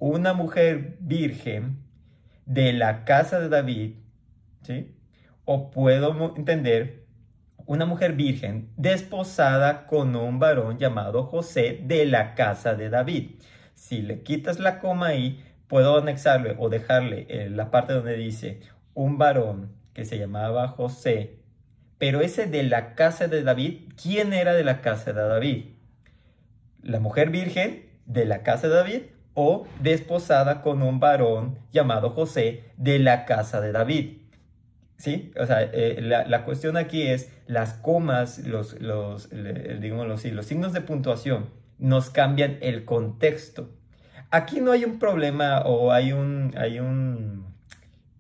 Una mujer virgen de la casa de David, ¿sí? O puedo entender una mujer virgen desposada con un varón llamado José de la casa de David. Si le quitas la coma ahí, puedo anexarle o dejarle la parte donde dice un varón que se llamaba José, pero ese de la casa de David. ¿Quién era de la casa de David? ¿La mujer virgen de la casa de David o desposada con un varón llamado José de la casa de David? ¿Sí? O sea, la cuestión aquí es las comas, los signos de puntuación nos cambian el contexto. Aquí no hay un problema o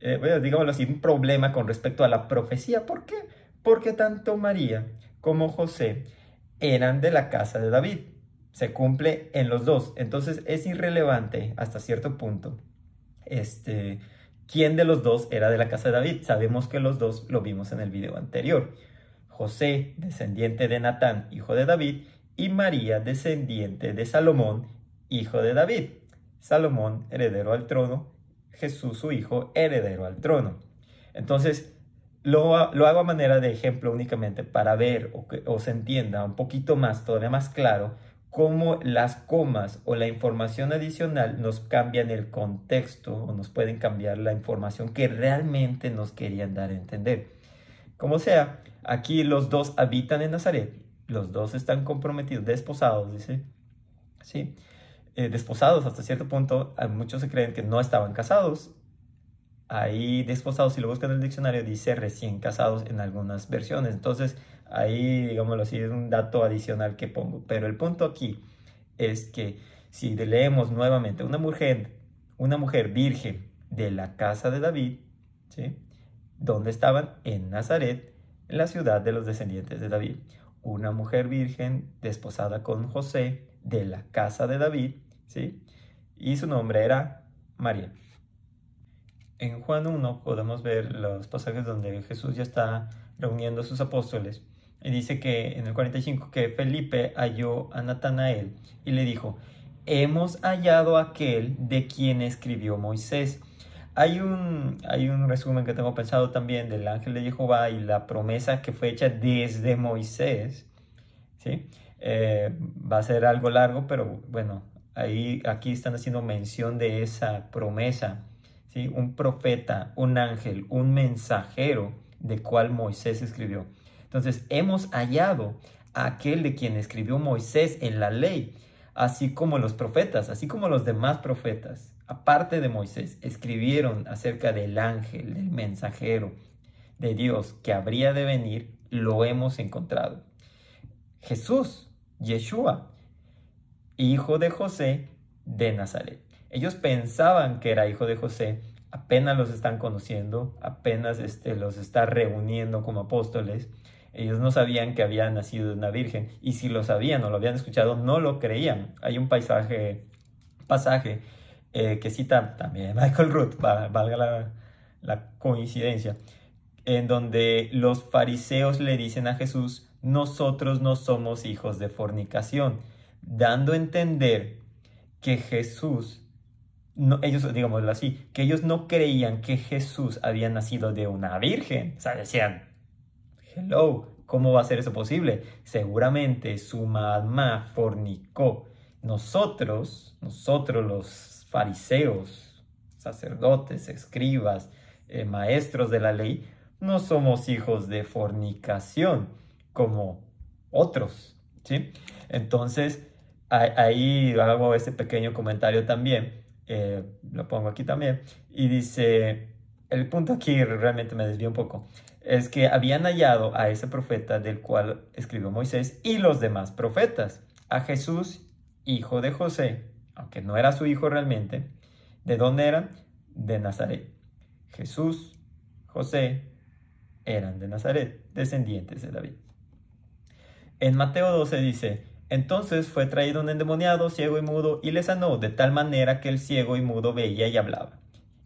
digámoslo así, un problema con respecto a la profecía. ¿Por qué? Porque tanto María como José eran de la casa de David. Se cumple en los dos. Entonces es irrelevante hasta cierto punto quién de los dos era de la casa de David. Sabemos que los dos lo vimos en el video anterior. José, descendiente de Natán, hijo de David, y María, descendiente de Salomón, hijo de David. Salomón, heredero al trono, Jesús, su hijo, heredero al trono. Entonces, lo hago a manera de ejemplo únicamente para ver o se entienda un poquito más, todavía más claro, cómo las comas o la información adicional nos cambian el contexto o nos pueden cambiar la información que realmente nos querían dar a entender. Como sea, aquí los dos habitan en Nazaret, los dos están comprometidos, desposados, dice, ¿sí? Desposados hasta cierto punto, muchos se creen que no estaban casados. Ahí desposados, si lo buscan en el diccionario, dice recién casados en algunas versiones. Entonces, ahí, digámoslo así, es un dato adicional que pongo. Pero el punto aquí es que si leemos nuevamente una mujer virgen de la casa de David, ¿sí?, ¿dónde estaban? En Nazaret, en la ciudad de los descendientes de David. Una mujer virgen desposada con José de la casa de David, ¿sí?, y su nombre era María. En Juan 1 podemos ver los pasajes donde Jesús ya está reuniendo a sus apóstoles. Y dice que en el 45 que Felipe halló a Natanael y le dijo, hemos hallado a aquel de quien escribió Moisés. Hay un resumen que tengo pensado también del ángel de Jehová y la promesa que fue hecha desde Moisés, ¿sí? Va a ser algo largo, pero bueno, aquí están haciendo mención de esa promesa, ¿sí? Un profeta, un ángel, un mensajero de cual Moisés escribió. Entonces, hemos hallado a aquel de quien escribió Moisés en la ley, así como los profetas, así como los demás profetas, aparte de Moisés, escribieron acerca del ángel, del mensajero de Dios que habría de venir, lo hemos encontrado. Jesús, Yeshua, hijo de José de Nazaret. Ellos pensaban que era hijo de José, apenas los están conociendo, apenas los está reuniendo como apóstoles. Ellos no sabían que había nacido de una virgen, y si lo sabían o lo habían escuchado, no lo creían. Hay un pasaje que cita también Michael Root, valga la coincidencia, en donde los fariseos le dicen a Jesús: nosotros no somos hijos de fornicación, dando a entender que Jesús, no, ellos, digámoslo así, que ellos no creían que Jesús había nacido de una virgen. O sea, decían, hello, ¿cómo va a ser eso posible? Seguramente su mamá fornicó. Nosotros los fariseos, sacerdotes, escribas, maestros de la ley, no somos hijos de fornicación como otros, ¿sí? Entonces, ahí hago ese pequeño comentario también, lo pongo aquí también, y dice, el punto aquí realmente me desvió un poco, es que habían hallado a ese profeta del cual escribió Moisés y los demás profetas, a Jesús, hijo de José, aunque no era su hijo realmente. ¿De dónde eran? De Nazaret. Jesús, José, eran de Nazaret, descendientes de David. En Mateo 12 dice: entonces fue traído un endemoniado, ciego y mudo, y le sanó, de tal manera que el ciego y mudo veía y hablaba.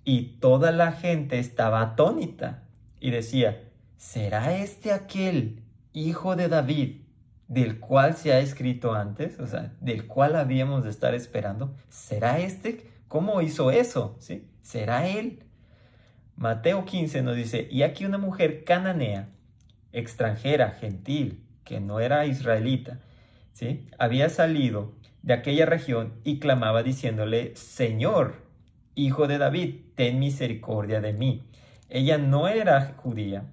Y toda la gente estaba atónita y decía: ¿será este aquel hijo de David del cual se ha escrito antes? O sea, del cual habíamos de estar esperando. ¿Será este? ¿Cómo hizo eso? ¿Sí? ¿Será él? Mateo 15 nos dice: y aquí una mujer cananea, extranjera, gentil, que no era israelita, ¿sí?, había salido de aquella región y clamaba diciéndole: Señor, hijo de David, ten misericordia de mí. Ella no era judía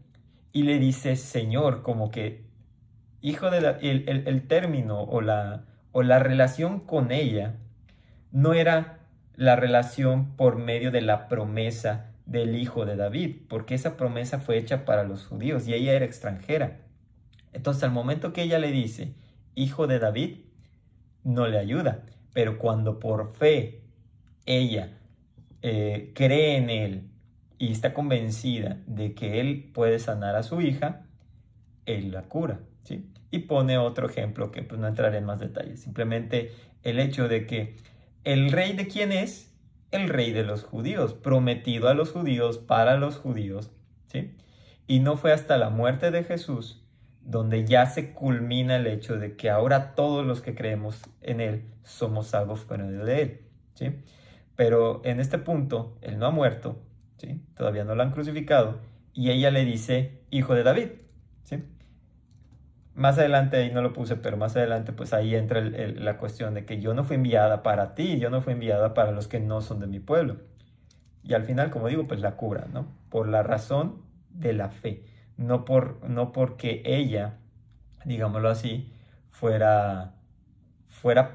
y le dice Señor, como que hijo de el término o la relación con ella no era la relación por medio de la promesa del hijo de David, porque esa promesa fue hecha para los judíos y ella era extranjera. Entonces, al momento que ella le dice hijo de David, no le ayuda, pero cuando por fe ella cree en él y está convencida de que él puede sanar a su hija, él la cura, ¿sí? Y pone otro ejemplo que pues no entraré en más detalles, simplemente el hecho de que el rey, ¿de quién es? El rey de los judíos, prometido a los judíos, para los judíos, ¿sí? Y no fue hasta la muerte de Jesús donde ya se culmina el hecho de que ahora todos los que creemos en él somos salvos por medio de él, ¿sí? Pero en este punto, él no ha muerto, ¿sí? Todavía no lo han crucificado, y ella le dice hijo de David, ¿sí? Más adelante, ahí no lo puse, pero más adelante pues ahí entra la cuestión de que yo no fui enviada para ti, yo no fui enviada para los que no son de mi pueblo. Y al final, como digo, pues la cura, ¿no? Por la razón de la fe, no porque ella, digámoslo así, fuera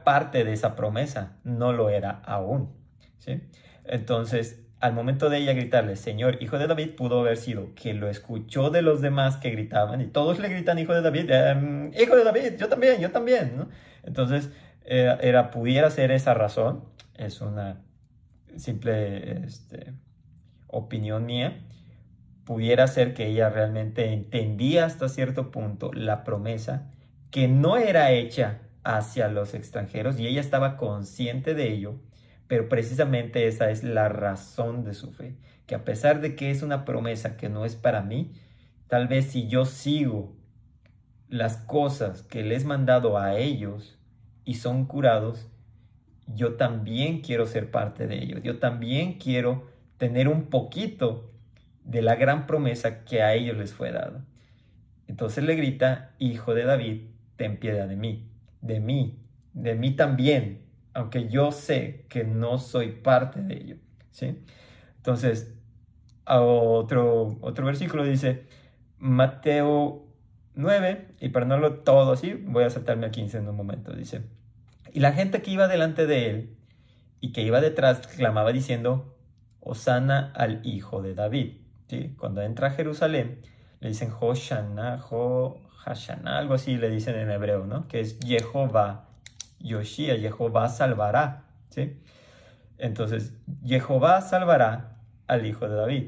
parte de esa promesa, no lo era aún, ¿sí? Entonces, al momento de ella gritarle Señor, hijo de David, pudo haber sido que lo escuchó de los demás que gritaban, y todos le gritan hijo de David, hijo de David, yo también, ¿no? Entonces, pudiera ser esa razón, es una simple opinión mía, pudiera ser que ella realmente entendía hasta cierto punto la promesa, que no era hecha hacia los extranjeros, y ella estaba consciente de ello, pero precisamente esa es la razón de su fe, que a pesar de que es una promesa que no es para mí, tal vez si yo sigo las cosas que les he mandado a ellos y son curados, yo también quiero ser parte de ellos, yo también quiero tener un poquito de la gran promesa que a ellos les fue dada. Entonces le grita, hijo de David, ten piedad de mí, de mí también, aunque yo sé que no soy parte de ello, ¿sí? Entonces, otro versículo dice, Mateo 9, y para no lo todo así, voy a saltarme a 15 en un momento, dice, y la gente que iba delante de él y que iba detrás clamaba diciendo, Hosana al hijo de David, ¿sí? Cuando entra a Jerusalén, le dicen Hoshana, algo así le dicen en hebreo, ¿no? Que es Jehová, Yoshia, Jehová salvará, ¿sí? Entonces, Jehová salvará al hijo de David,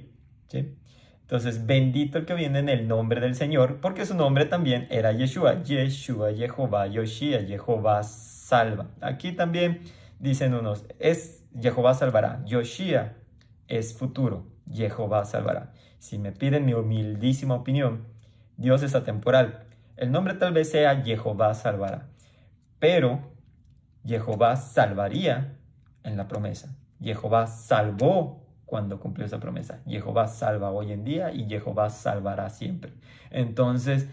¿sí? Entonces, bendito el que viene en el nombre del Señor, porque su nombre también era Yeshua, Jehová, Yoshia, Jehová salva. Aquí también dicen unos, es Jehová salvará. Yoshia es futuro. Jehová salvará. Si me piden mi humildísima opinión, Dios es atemporal. El nombre tal vez sea Jehová salvará, pero Jehová salvaría en la promesa. Jehová salvó cuando cumplió esa promesa. Jehová salva hoy en día y Jehová salvará siempre. Entonces,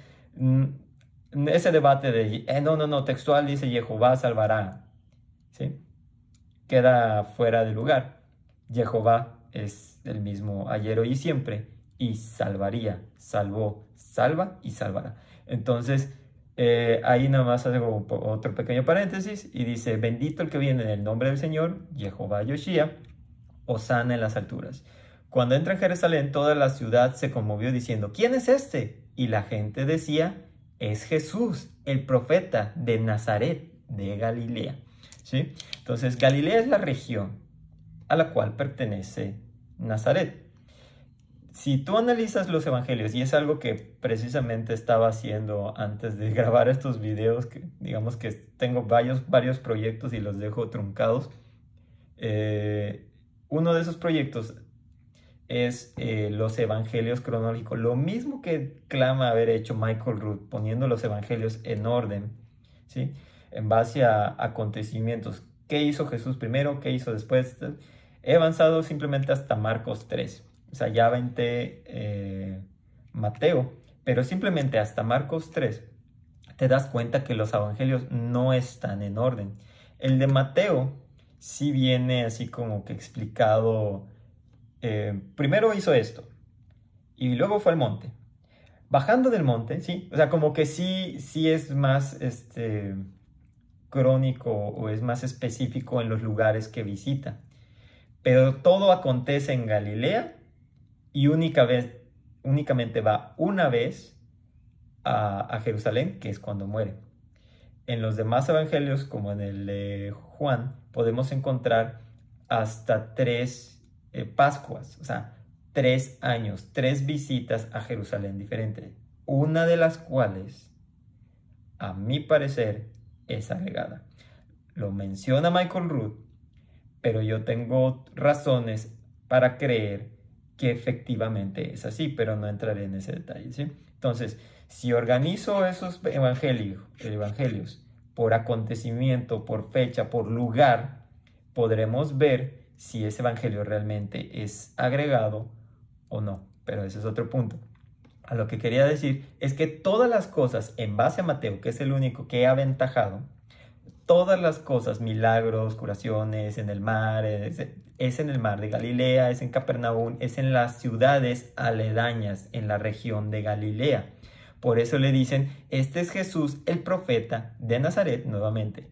ese debate de, no, textual dice Jehová salvará, ¿sí? Queda fuera de lugar. Jehová es el mismo ayer, hoy y siempre, y salvaría, salvó, salva y salvará. Entonces, ahí nada más hago otro pequeño paréntesis y dice, bendito el que viene en el nombre del Señor, Jehová Yoshia, hosana en las alturas. Cuando entra en Jerusalén, toda la ciudad se conmovió diciendo, ¿quién es este? Y la gente decía, es Jesús, el profeta de Nazaret, de Galilea. ¿Sí? Entonces, Galilea es la región a la cual pertenece Nazaret. Si tú analizas los evangelios, y es algo que precisamente estaba haciendo antes de grabar estos videos, que digamos que tengo varios proyectos y los dejo truncados, uno de esos proyectos es los evangelios cronológicos, lo mismo que clama haber hecho Michael Rood, poniendo los evangelios en orden, ¿sí? En base a acontecimientos. ¿Qué hizo Jesús primero? ¿Qué hizo después? He avanzado simplemente hasta Marcos 3. O sea, ya aventé Mateo, pero simplemente hasta Marcos 3 te das cuenta que los evangelios no están en orden. El de Mateo sí viene así como que explicado. Primero hizo esto y luego fue al monte. Bajando del monte, ¿sí? O sea, como que sí es más crónico o es más específico en los lugares que visita. Pero todo acontece en Galilea y únicamente va una vez a Jerusalén, que es cuando muere. En los demás evangelios, como en el de Juan, podemos encontrar hasta 3 Pascuas, o sea, 3 años, 3 visitas a Jerusalén diferentes, una de las cuales, a mi parecer, es agregada. Lo menciona Michael Rood, pero yo tengo razones para creer que efectivamente es así, pero no entraré en ese detalle, ¿sí? Entonces, si organizo esos evangelios por acontecimiento, por fecha, por lugar, podremos ver si ese evangelio realmente es agregado o no. Pero ese es otro punto. A lo que quería decir es que todas las cosas en base a Mateo, que es el único que he aventajado, todas las cosas, milagros, curaciones en el mar, es en el mar de Galilea, es en Capernaum, es en las ciudades aledañas, en la región de Galilea. Por eso le dicen, este es Jesús, el profeta de Nazaret, nuevamente,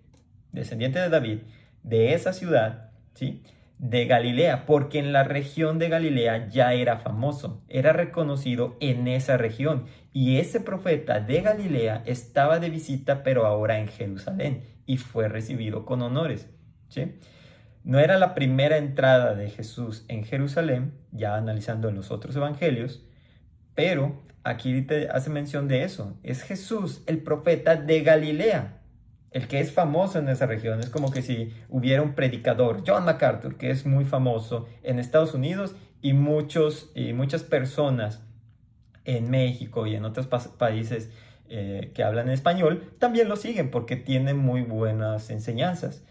descendiente de David, de esa ciudad, ¿sí?, de Galilea, porque en la región de Galilea ya era famoso, era reconocido en esa región. Y ese profeta de Galilea estaba de visita, pero ahora en Jerusalén, y fue recibido con honores, ¿sí? No era la primera entrada de Jesús en Jerusalén, ya analizando en los otros evangelios, pero aquí te hace mención de eso. Es Jesús, el profeta de Galilea, el que es famoso en esa región. Es como que si hubiera un predicador, John MacArthur, que es muy famoso en Estados Unidos, y muchas personas en México y en otros países que hablan en español también lo siguen porque tiene muy buenas enseñanzas.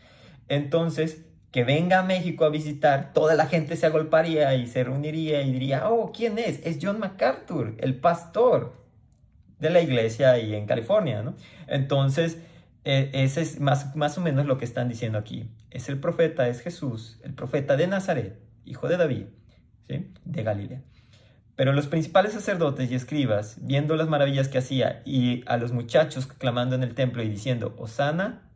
Entonces, que venga a México a visitar, toda la gente se agolparía y se reuniría y diría, oh, ¿quién es? Es John MacArthur, el pastor de la iglesia ahí en California, ¿no? Entonces, ese es más o menos lo que están diciendo aquí. Es el profeta, es Jesús, el profeta de Nazaret, hijo de David, ¿sí?, de Galilea. Pero los principales sacerdotes y escribas, viendo las maravillas que hacía y a los muchachos clamando en el templo y diciendo, Hosana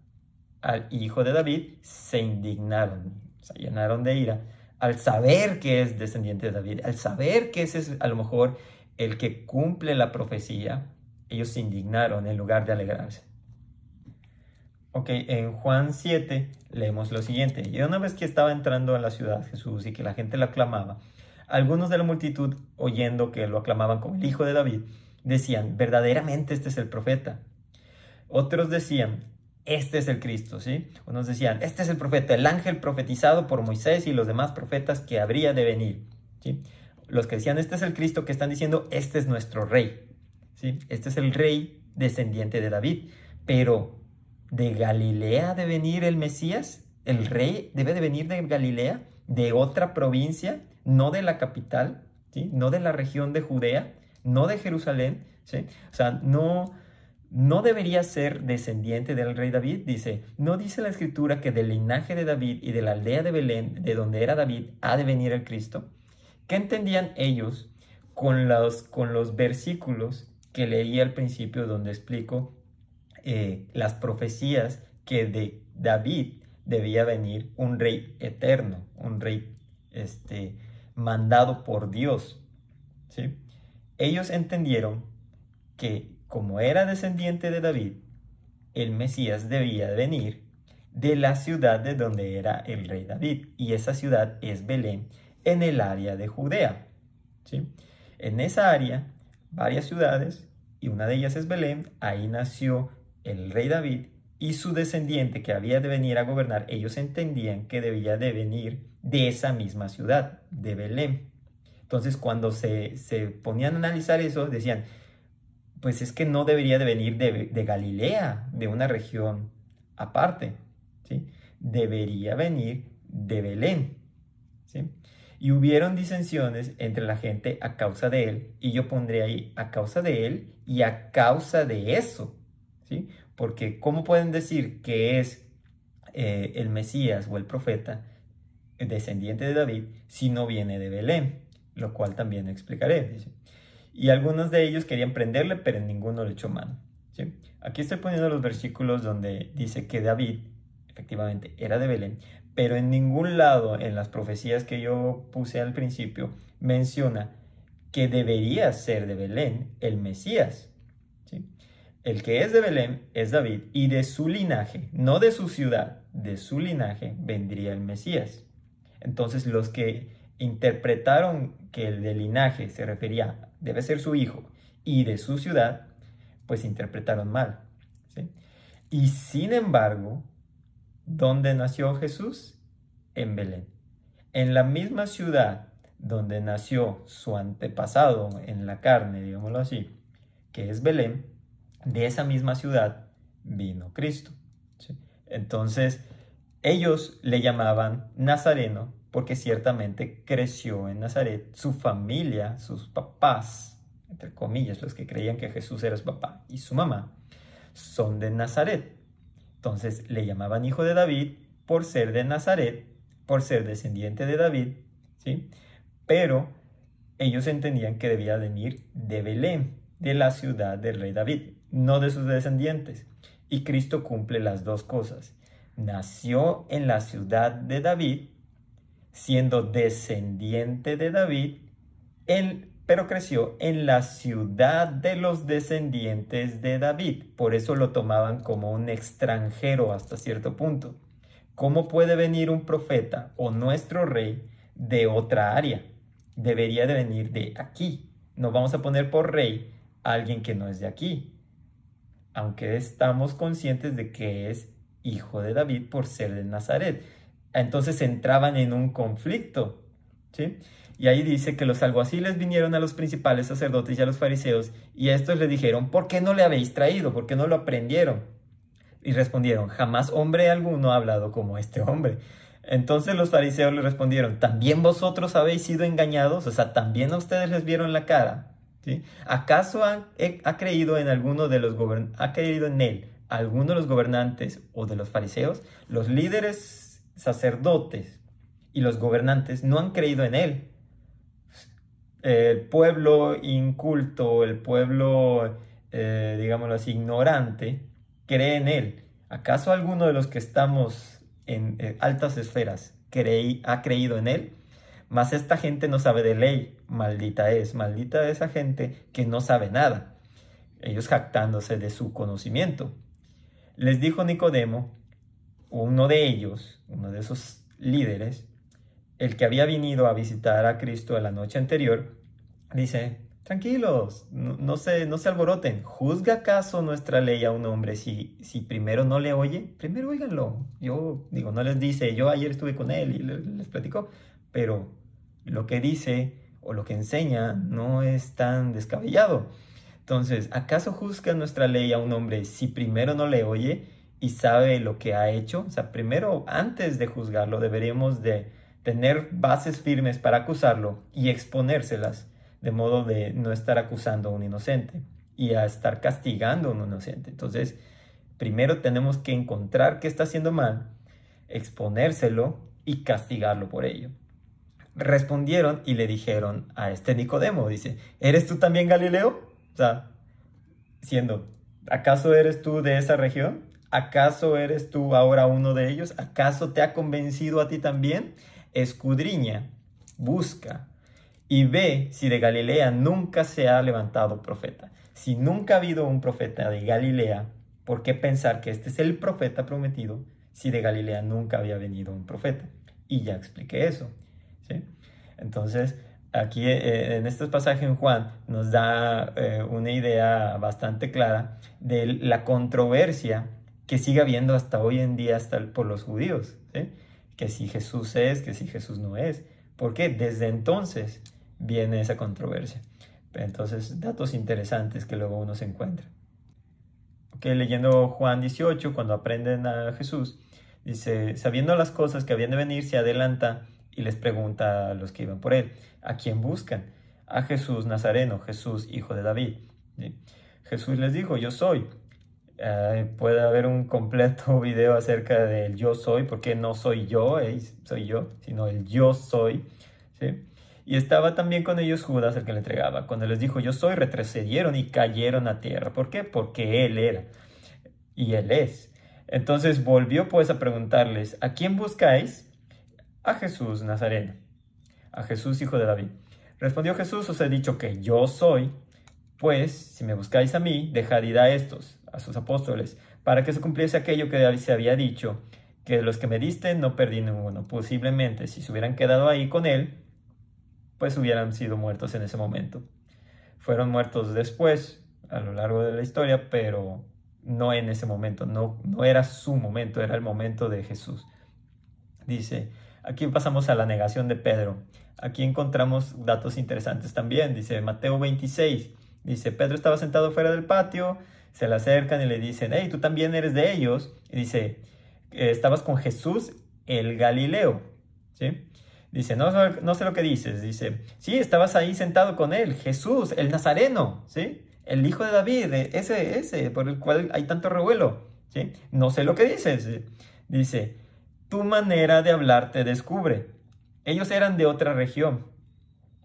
al hijo de David, se indignaron, se llenaron de ira al saber que es descendiente de David, al saber que ese es a lo mejor el que cumple la profecía. Ellos se indignaron en lugar de alegrarse. Ok, en Juan 7 leemos lo siguiente. Y una vez que estaba entrando a la ciudad Jesús y que la gente lo aclamaba, algunos de la multitud, oyendo que lo aclamaban como el hijo de David, decían, verdaderamente este es el profeta. Otros decían, este es el Cristo, ¿sí? Unos decían, este es el profeta, el ángel profetizado por Moisés y los demás profetas que habría de venir, ¿sí? Los que decían, este es el Cristo, que están diciendo, este es nuestro rey, ¿sí? Este es el rey descendiente de David. Pero, ¿de Galilea de venir el Mesías? ¿El rey debe de venir de Galilea? ¿De otra provincia? ¿No de la capital? ¿Sí? ¿No de la región de Judea? ¿No de Jerusalén? ¿Sí? O sea, no debería ser descendiente del rey David. Dice, ¿no dice la escritura que del linaje de David y de la aldea de Belén, de donde era David, ha de venir el Cristo? ¿Qué entendían ellos con los versículos que leí al principio, donde explico las profecías que de David debía venir un rey eterno, un rey mandado por Dios, ¿sí? Ellos entendieron que como era descendiente de David, el Mesías debía venir de la ciudad de donde era el rey David, y esa ciudad es Belén, en el área de Judea, ¿sí? En esa área, varias ciudades, y una de ellas es Belén. Ahí nació el rey David, y su descendiente que había de venir a gobernar, ellos entendían que debía de venir de esa misma ciudad, de Belén. Entonces, cuando se ponían a analizar eso, decían, pues es que no debería de venir de Galilea, de una región aparte, ¿sí? Debería venir de Belén, ¿sí? Y hubieron disensiones entre la gente a causa de él, y yo pondré ahí a causa de él y a causa de eso, ¿sí? Porque ¿cómo pueden decir que es el Mesías o el profeta descendiente de David si no viene de Belén? Lo cual también explicaré, dice. Y algunos de ellos querían prenderle, pero ninguno le echó mano, ¿sí? Aquí estoy poniendo los versículos donde dice que David efectivamente era de Belén, pero en ningún lado en las profecías que yo puse al principio menciona que debería ser de Belén el Mesías, ¿sí? El que es de Belén es David, y de su linaje, no de su ciudad, de su linaje vendría el Mesías. Entonces los que interpretaron que el de linaje se refería, debe ser su hijo, y de su ciudad, pues interpretaron mal, ¿sí? Y sin embargo, ¿dónde nació Jesús? En Belén. En la misma ciudad donde nació su antepasado en la carne, digámoslo así, que es Belén, de esa misma ciudad vino Cristo, ¿sí? Entonces, ellos le llamaban Nazareno porque ciertamente creció en Nazaret. Su familia, sus papás, entre comillas, los que creían que Jesús era su papá, y su mamá, son de Nazaret. Entonces le llamaban hijo de David por ser de Nazaret, por ser descendiente de David, ¿sí? Pero ellos entendían que debía venir de Belén, de la ciudad del rey David, no de sus descendientes. Y Cristo cumple las dos cosas. Nació en la ciudad de David, siendo descendiente de David, pero creció en la ciudad de los descendientes de David. Por eso lo tomaban como un extranjero hasta cierto punto. ¿Cómo puede venir un profeta o nuestro rey de otra área? Debería de venir de aquí. No vamos a poner por rey a alguien que no es de aquí, aunque estamos conscientes de que es hijo de David por ser de Nazaret. Entonces entraban en un conflicto, ¿sí? Y ahí dice que los alguaciles vinieron a los principales sacerdotes y a los fariseos, y a estos les dijeron, ¿por qué no le habéis traído? ¿Por qué no lo aprendieron? Y respondieron, jamás hombre alguno ha hablado como este hombre. Entonces los fariseos le respondieron, ¿también vosotros habéis sido engañados? O sea, ¿también a ustedes les vieron la cara? ¿Sí? ¿Acaso ha creído en él alguno de los gobernantes o de los fariseos? Los líderes sacerdotes y los gobernantes no han creído en él. El pueblo inculto, el pueblo, digámoslo así, ignorante, cree en él. ¿Acaso alguno de los que estamos en altas esferas ha creído en él? Mas esta gente no sabe de ley, maldita esa gente que no sabe nada, ellos jactándose de su conocimiento. Les dijo Nicodemo, uno de ellos, uno de esos líderes, el que había venido a visitar a Cristo la noche anterior, dice, tranquilos, no se alboroten. ¿Juzga acaso nuestra ley a un hombre si primero no le oye? Primero óiganlo. Yo digo, no les dice, yo ayer estuve con él y les platicó, pero lo que dice o lo que enseña no es tan descabellado. Entonces, ¿acaso juzga nuestra ley a un hombre si primero no le oye y sabe lo que ha hecho? O sea, primero, antes de juzgarlo, deberíamos de tener bases firmes para acusarlo y exponérselas, de modo de no estar acusando a un inocente y a estar castigando a un inocente. Entonces, primero tenemos que encontrar qué está haciendo mal, exponérselo y castigarlo por ello. Respondieron y le dijeron a este Nicodemo, dice, ¿eres tú también Galileo? O sea, ¿acaso eres tú de esa región? ¿Acaso eres tú ahora uno de ellos? ¿Acaso te ha convencido a ti también? Escudriña, busca y ve si de Galilea nunca se ha levantado profeta. Si nunca ha habido un profeta de Galilea, ¿por qué pensar que este es el profeta prometido si de Galilea nunca había venido un profeta? Y ya expliqué eso, ¿sí? Entonces, aquí en este pasaje en Juan nos da una idea bastante clara de la controversia que sigue habiendo hasta hoy en día por los judíos, ¿sí? Que si Jesús es, que si Jesús no es. ¿Por qué? Desde entonces viene esa controversia. Entonces, datos interesantes que luego uno se encuentra. Okay, leyendo Juan 18, cuando aprenden a Jesús, dice, sabiendo las cosas que habían de venir, se adelanta y les pregunta a los que iban por él, ¿a quién buscan? A Jesús Nazareno, Jesús, hijo de David. ¿Sí? Jesús les dijo, yo soy. Puede haber un completo video acerca del yo soy, porque no soy yo, soy yo, sino el yo soy, ¿sí? Y estaba también con ellos Judas, el que le entregaba. Cuando les dijo yo soy, retrocedieron y cayeron a tierra. ¿Por qué? Porque él era y él es. Entonces volvió pues a preguntarles, ¿a quién buscáis? A Jesús Nazareno, a Jesús hijo de David. Respondió Jesús, os he dicho que yo soy. Pues, si me buscáis a mí, dejad ir a estos, a sus apóstoles, para que se cumpliese aquello que se había dicho, que los que me diste no perdí ninguno. Posiblemente, si se hubieran quedado ahí con él, pues hubieran sido muertos en ese momento. Fueron muertos después, a lo largo de la historia, pero no en ese momento. No era su momento, era el momento de Jesús. Dice, aquí pasamos a la negación de Pedro. Aquí encontramos datos interesantes también. Dice, Mateo 26. Dice, Pedro estaba sentado fuera del patio, se le acercan y le dicen, hey, tú también eres de ellos. Y dice, estabas con Jesús el Galileo, ¿sí? Dice, no sé lo que dices. Dice, sí, estabas ahí sentado con él, Jesús, el Nazareno, ¿sí? El hijo de David, ese por el cual hay tanto revuelo, ¿sí? No sé lo que dices. Dice, tu manera de hablar te descubre. Ellos eran de otra región,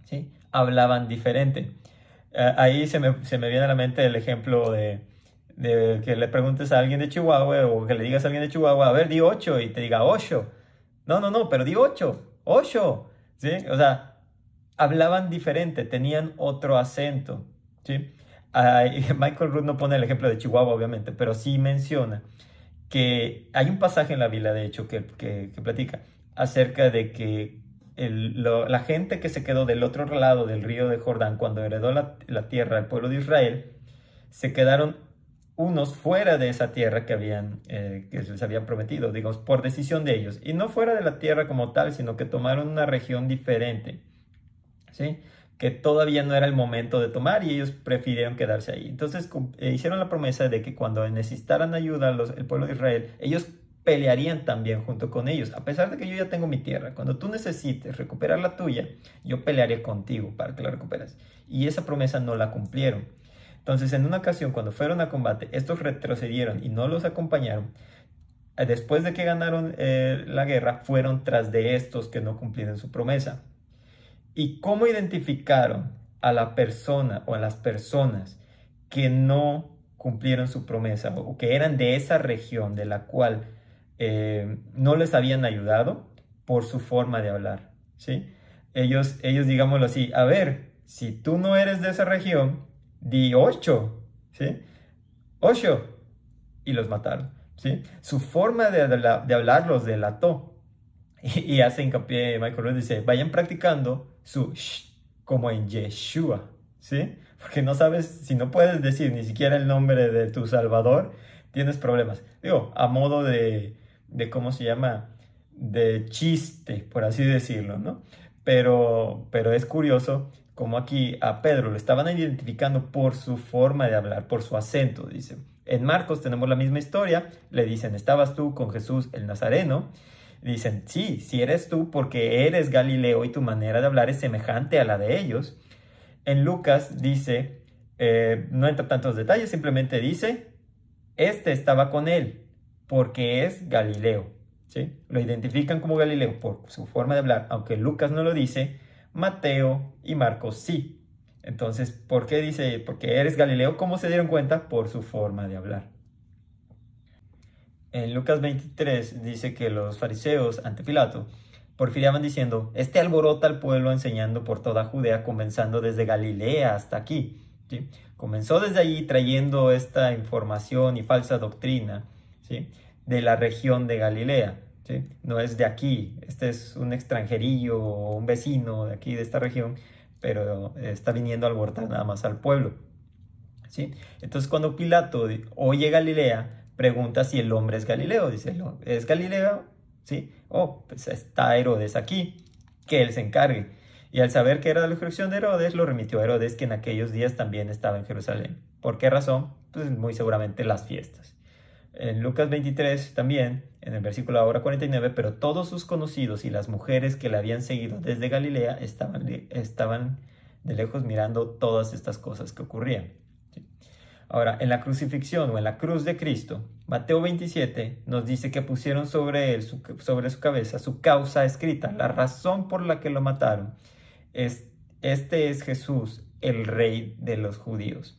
¿sí? Hablaban diferente. Ahí se me viene a la mente el ejemplo de que le preguntes a alguien de Chihuahua o que le digas a alguien de Chihuahua, a ver, di 8 y te diga 8. No, pero di 8, ¿sí? O sea, hablaban diferente, tenían otro acento, ¿sí? Michael Rood no pone el ejemplo de Chihuahua, obviamente, pero sí menciona que hay un pasaje en la Biblia, de hecho, que platica acerca de que la gente que se quedó del otro lado del río de Jordán cuando heredó la tierra al pueblo de Israel, se quedaron unos fuera de esa tierra que les habían prometido, digamos, por decisión de ellos. Y no fuera de la tierra como tal, sino que tomaron una región diferente, ¿sí? Que todavía no era el momento de tomar y ellos prefirieron quedarse ahí. Entonces hicieron la promesa de que cuando necesitaran ayuda el pueblo de Israel, ellos pelearían también junto con ellos, a pesar de que yo ya tengo mi tierra. Cuando tú necesites recuperar la tuya, yo pelearé contigo para que la recuperes. Y esa promesa no la cumplieron. Entonces, en una ocasión, cuando fueron a combate, estos retrocedieron y no los acompañaron. Después de que ganaron la guerra, fueron tras de estos que no cumplieron su promesa. ¿Y cómo identificaron a la persona o a las personas que no cumplieron su promesa o que eran de esa región de la cual no les habían ayudado? Por su forma de hablar, ¿sí? Ellos, digámoslo así, a ver, si tú no eres de esa región, di 8, ¿sí? 8, y los mataron, ¿sí? Su forma de hablar los delató. Y hace hincapié, Michael Rood dice, vayan practicando su sh como en Yeshua, ¿sí? Porque no sabes, si no puedes decir ni siquiera el nombre de tu Salvador, tienes problemas. Digo, a modo de ¿cómo se llama? De chiste, por así decirlo, ¿no? Pero es curioso como aquí a Pedro lo estaban identificando por su forma de hablar, por su acento, dice. En Marcos tenemos la misma historia, le dicen, ¿estabas tú con Jesús el Nazareno? Dicen, sí, sí eres tú porque eres Galileo y tu manera de hablar es semejante a la de ellos. En Lucas dice, no entra tantos detalles, simplemente dice, este estaba con él porque es Galileo, ¿sí? Lo identifican como Galileo por su forma de hablar, aunque Lucas no lo dice, Mateo y Marcos sí. Entonces, ¿por qué dice, porque eres Galileo? ¿Cómo se dieron cuenta? Por su forma de hablar. En Lucas 23 dice que los fariseos ante Pilato porfiaban diciendo, este alborota al pueblo enseñando por toda Judea, comenzando desde Galilea hasta aquí. ¿Sí? Comenzó desde allí trayendo esta información y falsa doctrina, ¿sí? De la región de Galilea. ¿Sí? No es de aquí, este es un extranjerillo o un vecino de aquí, de esta región, pero está viniendo a alborotar nada más al pueblo. ¿Sí? Entonces cuando Pilato oye Galilea, pregunta si el hombre es Galileo. Dice, ¿es Galileo? ¿Sí? Oh, pues está Herodes aquí, que él se encargue. Y al saber que era de la jurisdicción de Herodes, lo remitió a Herodes, que en aquellos días también estaba en Jerusalén. ¿Por qué razón? Pues muy seguramente las fiestas. En Lucas 23 también, en el versículo ahora 49, pero todos sus conocidos y las mujeres que le habían seguido desde Galilea estaban de lejos mirando todas estas cosas que ocurrían. Ahora, en la crucifixión o en la cruz de Cristo, Mateo 27 nos dice que pusieron sobre él, sobre su cabeza, su causa escrita, la razón por la que lo mataron. Este es Jesús, el Rey de los judíos.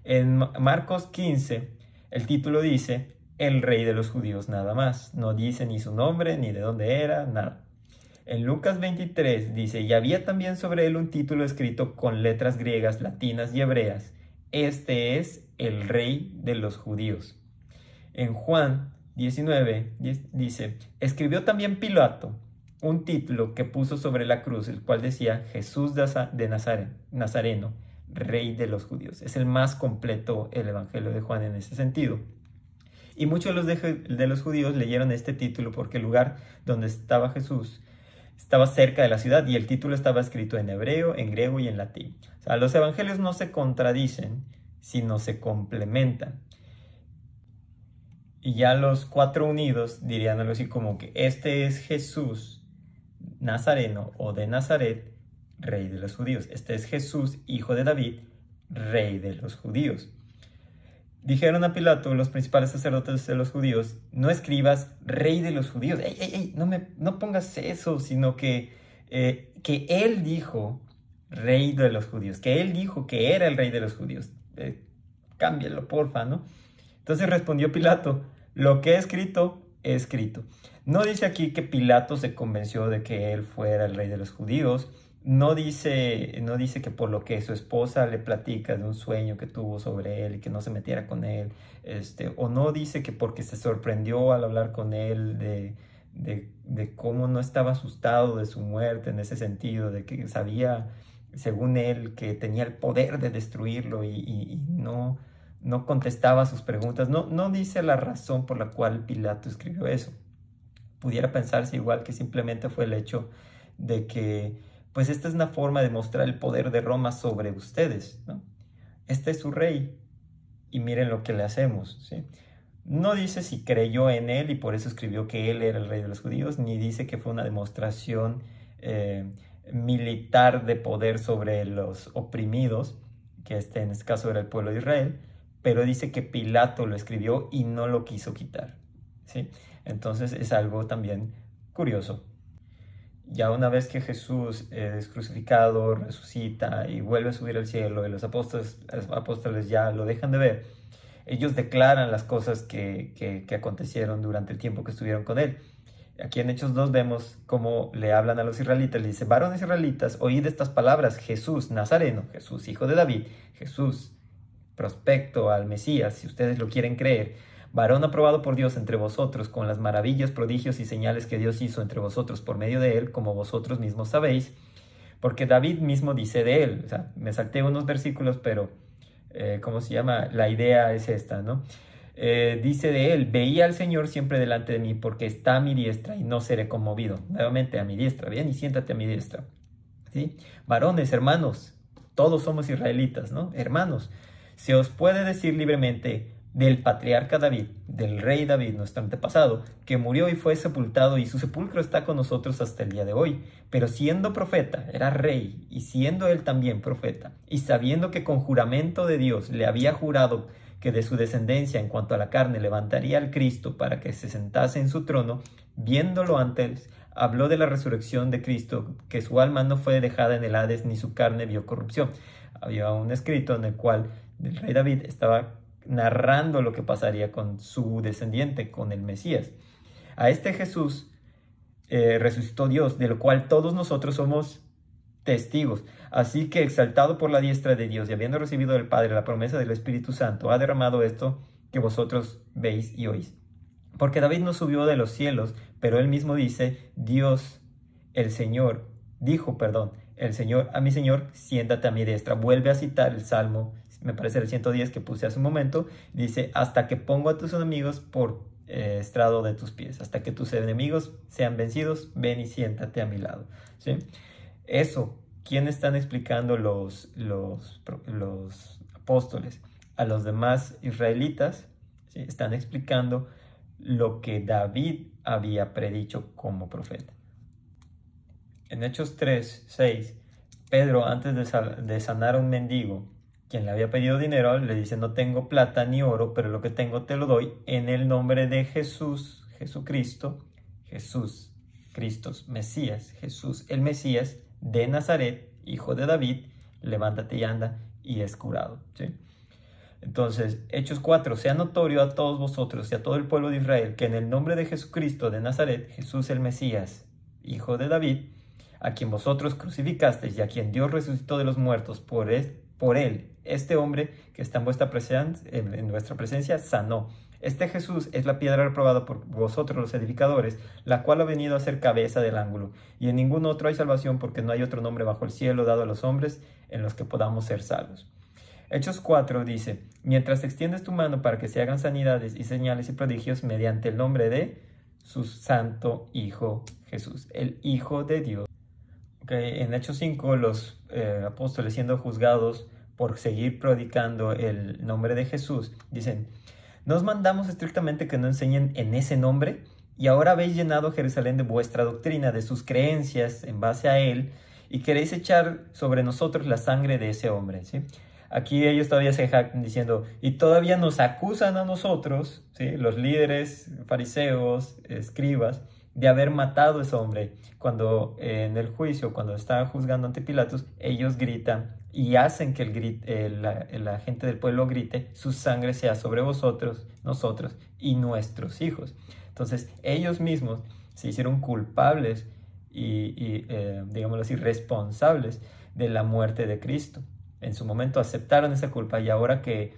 En Marcos 15, el título dice, el Rey de los judíos, nada más. No dice ni su nombre, ni de dónde era, nada. En Lucas 23 dice, y había también sobre él un título escrito con letras griegas, latinas y hebreas. Este es el Rey de los judíos. En Juan 19 dice, escribió también Pilato un título que puso sobre la cruz, el cual decía Jesús de Nazareno, Rey de los judíos. Es el más completo el Evangelio de Juan en ese sentido. Y muchos de los judíos leyeron este título porque el lugar donde estaba Jesús estaba cerca de la ciudad y el título estaba escrito en hebreo, en griego y en latín. O sea, los evangelios no se contradicen, sino se complementan. Y ya los cuatro unidos dirían algo así como que este es Jesús Nazareno o de Nazaret, Rey de los judíos. Este es Jesús, hijo de David, Rey de los judíos. Dijeron a Pilato, los principales sacerdotes de los judíos, no escribas Rey de los judíos. ¡Ey! No pongas eso, sino que él dijo Rey de los judíos, que él dijo que era el Rey de los judíos. Cámbialo, porfa, ¿no? Entonces respondió Pilato, lo que he escrito, he escrito. No dice aquí que Pilato se convenció de que él fuera el Rey de los judíos. No dice que por lo que su esposa le platica de un sueño que tuvo sobre él y que no se metiera con él, o no dice que porque se sorprendió al hablar con él de cómo no estaba asustado de su muerte en ese sentido, de que sabía, según él, que tenía el poder de destruirlo y no contestaba sus preguntas. No dice la razón por la cual Pilato escribió eso. Pudiera pensarse igual que simplemente fue el hecho de que pues esta es una forma de mostrar el poder de Roma sobre ustedes, ¿no? Este es su rey y miren lo que le hacemos, ¿sí? No dice si creyó en él y por eso escribió que él era el rey de los judíos, ni dice que fue una demostración militar de poder sobre los oprimidos, que en este caso era el pueblo de Israel, pero dice que Pilato lo escribió y no lo quiso quitar, ¿sí? Entonces es algo también curioso. Ya una vez que Jesús es crucificado, resucita y vuelve a subir al cielo y los apóstoles ya lo dejan de ver, ellos declaran las cosas que acontecieron durante el tiempo que estuvieron con él. Aquí en Hechos 2 vemos cómo le hablan a los israelitas. Le dice, varones israelitas, oíd estas palabras, Jesús Nazareno, Jesús hijo de David, Jesús prospecto al Mesías, si ustedes lo quieren creer, varón aprobado por Dios entre vosotros, con las maravillas, prodigios y señales que Dios hizo entre vosotros por medio de él, como vosotros mismos sabéis, porque David mismo dice de él, o sea, me salté unos versículos, pero, ¿cómo se llama? La idea es esta, ¿no? Dice de él, veía al Señor siempre delante de mí, porque está a mi diestra y no seré conmovido. Nuevamente a mi diestra, ven y siéntate a mi diestra. ¿Sí? Varones, hermanos, todos somos israelitas, ¿no? Hermanos, se os puede decir libremente del patriarca David, del rey David, nuestro antepasado, que murió y fue sepultado, y su sepulcro está con nosotros hasta el día de hoy. Pero siendo profeta, era rey, y siendo él también profeta, y sabiendo que con juramento de Dios le había jurado que de su descendencia en cuanto a la carne levantaría al Cristo para que se sentase en su trono, viéndolo antes, habló de la resurrección de Cristo, que su alma no fue dejada en el Hades, ni su carne vio corrupción. Había un escrito en el cual el rey David estaba narrando lo que pasaría con su descendiente, con el Mesías. A este Jesús resucitó Dios, de lo cual todos nosotros somos testigos. Así que, exaltado por la diestra de Dios y habiendo recibido del Padre la promesa del Espíritu Santo, ha derramado esto que vosotros veis y oís. Porque David no subió de los cielos, pero él mismo dice, el Señor a mi Señor, siéntate a mi diestra. Vuelve a citar el Salmo, me parece el 110 que puse hace un momento, dice, hasta que pongo a tus enemigos por estrado de tus pies, hasta que tus enemigos sean vencidos, ven y siéntate a mi lado. ¿Sí? Eso, ¿quién están explicando los apóstoles? A los demás israelitas, ¿sí? Están explicando lo que David había predicho como profeta. En Hechos 3:6, Pedro, antes de sanar a un mendigo, quien le había pedido dinero, le dice, no tengo plata ni oro, pero lo que tengo te lo doy en el nombre de Jesús, Jesucristo, Jesús, Cristo, Mesías, Jesús, el Mesías de Nazaret, hijo de David, levántate y anda, y es curado. ¿Sí? Entonces, Hechos 4, sea notorio a todos vosotros y a todo el pueblo de Israel que en el nombre de Jesucristo de Nazaret, Jesús el Mesías, hijo de David, a quien vosotros crucificasteis y a quien Dios resucitó de los muertos por él, este hombre que está en vuestra presencia, sanó. Este Jesús es la piedra reprobada por vosotros los edificadores, la cual ha venido a ser cabeza del ángulo. Y en ningún otro hay salvación, porque no hay otro nombre bajo el cielo dado a los hombres en los que podamos ser salvos. Hechos 4 dice, mientras extiendes tu mano para que se hagan sanidades y señales y prodigios mediante el nombre de su santo Hijo Jesús, el Hijo de Dios. En Hechos 5, los apóstoles siendo juzgados por seguir predicando el nombre de Jesús, dicen, ¿no os mandamos estrictamente que no enseñen en ese nombre? Y ahora habéis llenado Jerusalén de vuestra doctrina, de sus creencias en base a él, y queréis echar sobre nosotros la sangre de ese hombre, ¿sí? Aquí ellos todavía se jactan diciendo, y todavía nos acusan a nosotros, ¿sí? Los líderes, fariseos, escribas, de haber matado a ese hombre. Cuando en el juicio, cuando estaban juzgando ante Pilatos, ellos gritan y hacen que la gente del pueblo grite, su sangre sea sobre vosotros, nosotros y nuestros hijos. Entonces ellos mismos se hicieron culpables y digámoslo así, responsables de la muerte de Cristo. En su momento aceptaron esa culpa, y ahora que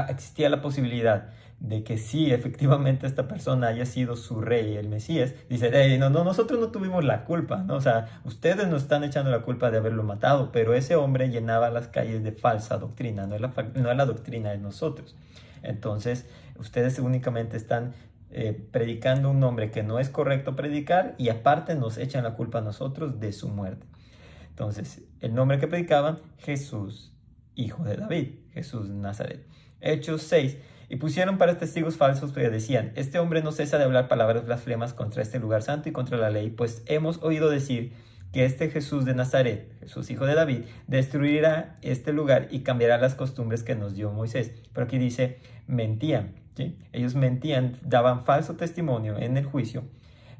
existía la posibilidad de que sí, efectivamente esta persona haya sido su rey, el Mesías, dice, no, nosotros no tuvimos la culpa, ¿no? O sea, ustedes nos están echando la culpa de haberlo matado, pero ese hombre llenaba las calles de falsa doctrina, no es la doctrina de nosotros. Entonces, ustedes únicamente están predicando un nombre que no es correcto predicar, y aparte nos echan la culpa a nosotros de su muerte. Entonces, el nombre que predicaban, Jesús, hijo de David, Jesús de Nazaret. Hechos 6. Y pusieron para testigos falsos que decían, este hombre no cesa de hablar palabras blasfemas contra este lugar santo y contra la ley, pues hemos oído decir que este Jesús de Nazaret, Jesús hijo de David, destruirá este lugar y cambiará las costumbres que nos dio Moisés. Pero aquí dice, mentían, ¿sí? Ellos mentían, daban falso testimonio en el juicio,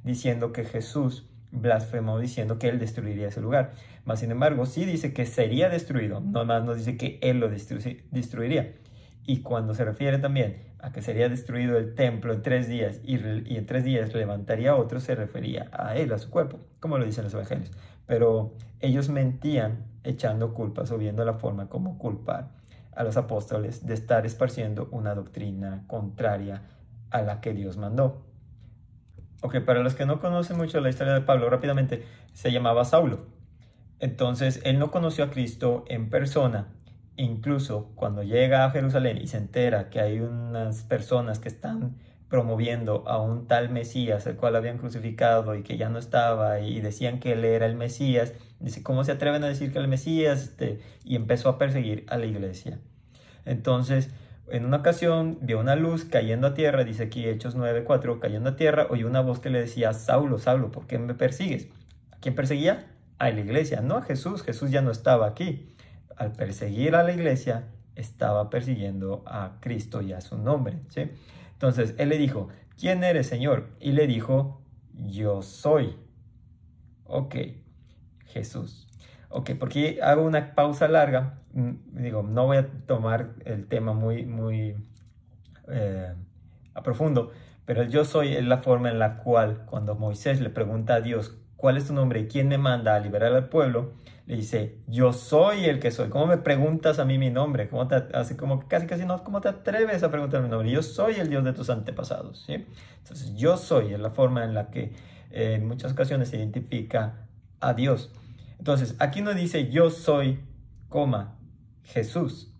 diciendo que Jesús blasfemó, diciendo que él destruiría ese lugar. Mas sin embargo, sí dice que sería destruido, no más nos dice que él lo destruiría. Y cuando se refiere también a que sería destruido el templo en 3 días y en 3 días levantaría otro, se refería a él, a su cuerpo, como lo dicen los evangelios. Pero ellos mentían echando culpas o viendo la forma como culpar a los apóstoles de estar esparciendo una doctrina contraria a la que Dios mandó. Ok, para los que no conocen mucho la historia de Pablo, rápidamente, se llamaba Saulo. Entonces, él no conoció a Cristo en persona. Incluso cuando llega a Jerusalén y se entera que hay unas personas que están promoviendo a un tal Mesías, el cual habían crucificado y que ya no estaba, y decían que él era el Mesías, dice, ¿cómo se atreven a decir que el Mesías? Y empezó a perseguir a la iglesia. Entonces, en una ocasión vio una luz cayendo a tierra, dice aquí Hechos 9:4, cayendo a tierra, oyó una voz que le decía, Saulo, Saulo, ¿por qué me persigues? ¿A quién perseguía? A la iglesia, no a Jesús. Jesús ya no estaba aquí. Al perseguir a la iglesia, estaba persiguiendo a Cristo y a su nombre, ¿sí? Entonces, él le dijo, ¿quién eres, Señor? Y le dijo, yo soy. Ok, Jesús. Ok, porque hago una pausa larga. Digo, no voy a tomar el tema muy a profundo, pero el yo soy es la forma en la cual cuando Moisés le pregunta a Dios, ¿cuál es tu nombre y quién me manda a liberar al pueblo? Le dice, yo soy el que soy. ¿Cómo me preguntas a mí mi nombre? ¿Cómo te, así como casi no, ¿cómo te atreves a preguntar mi nombre? Yo soy el Dios de tus antepasados, ¿sí? Entonces, yo soy es la forma en la que en muchas ocasiones se identifica a Dios. Entonces, aquí no dice yo soy, Jesús.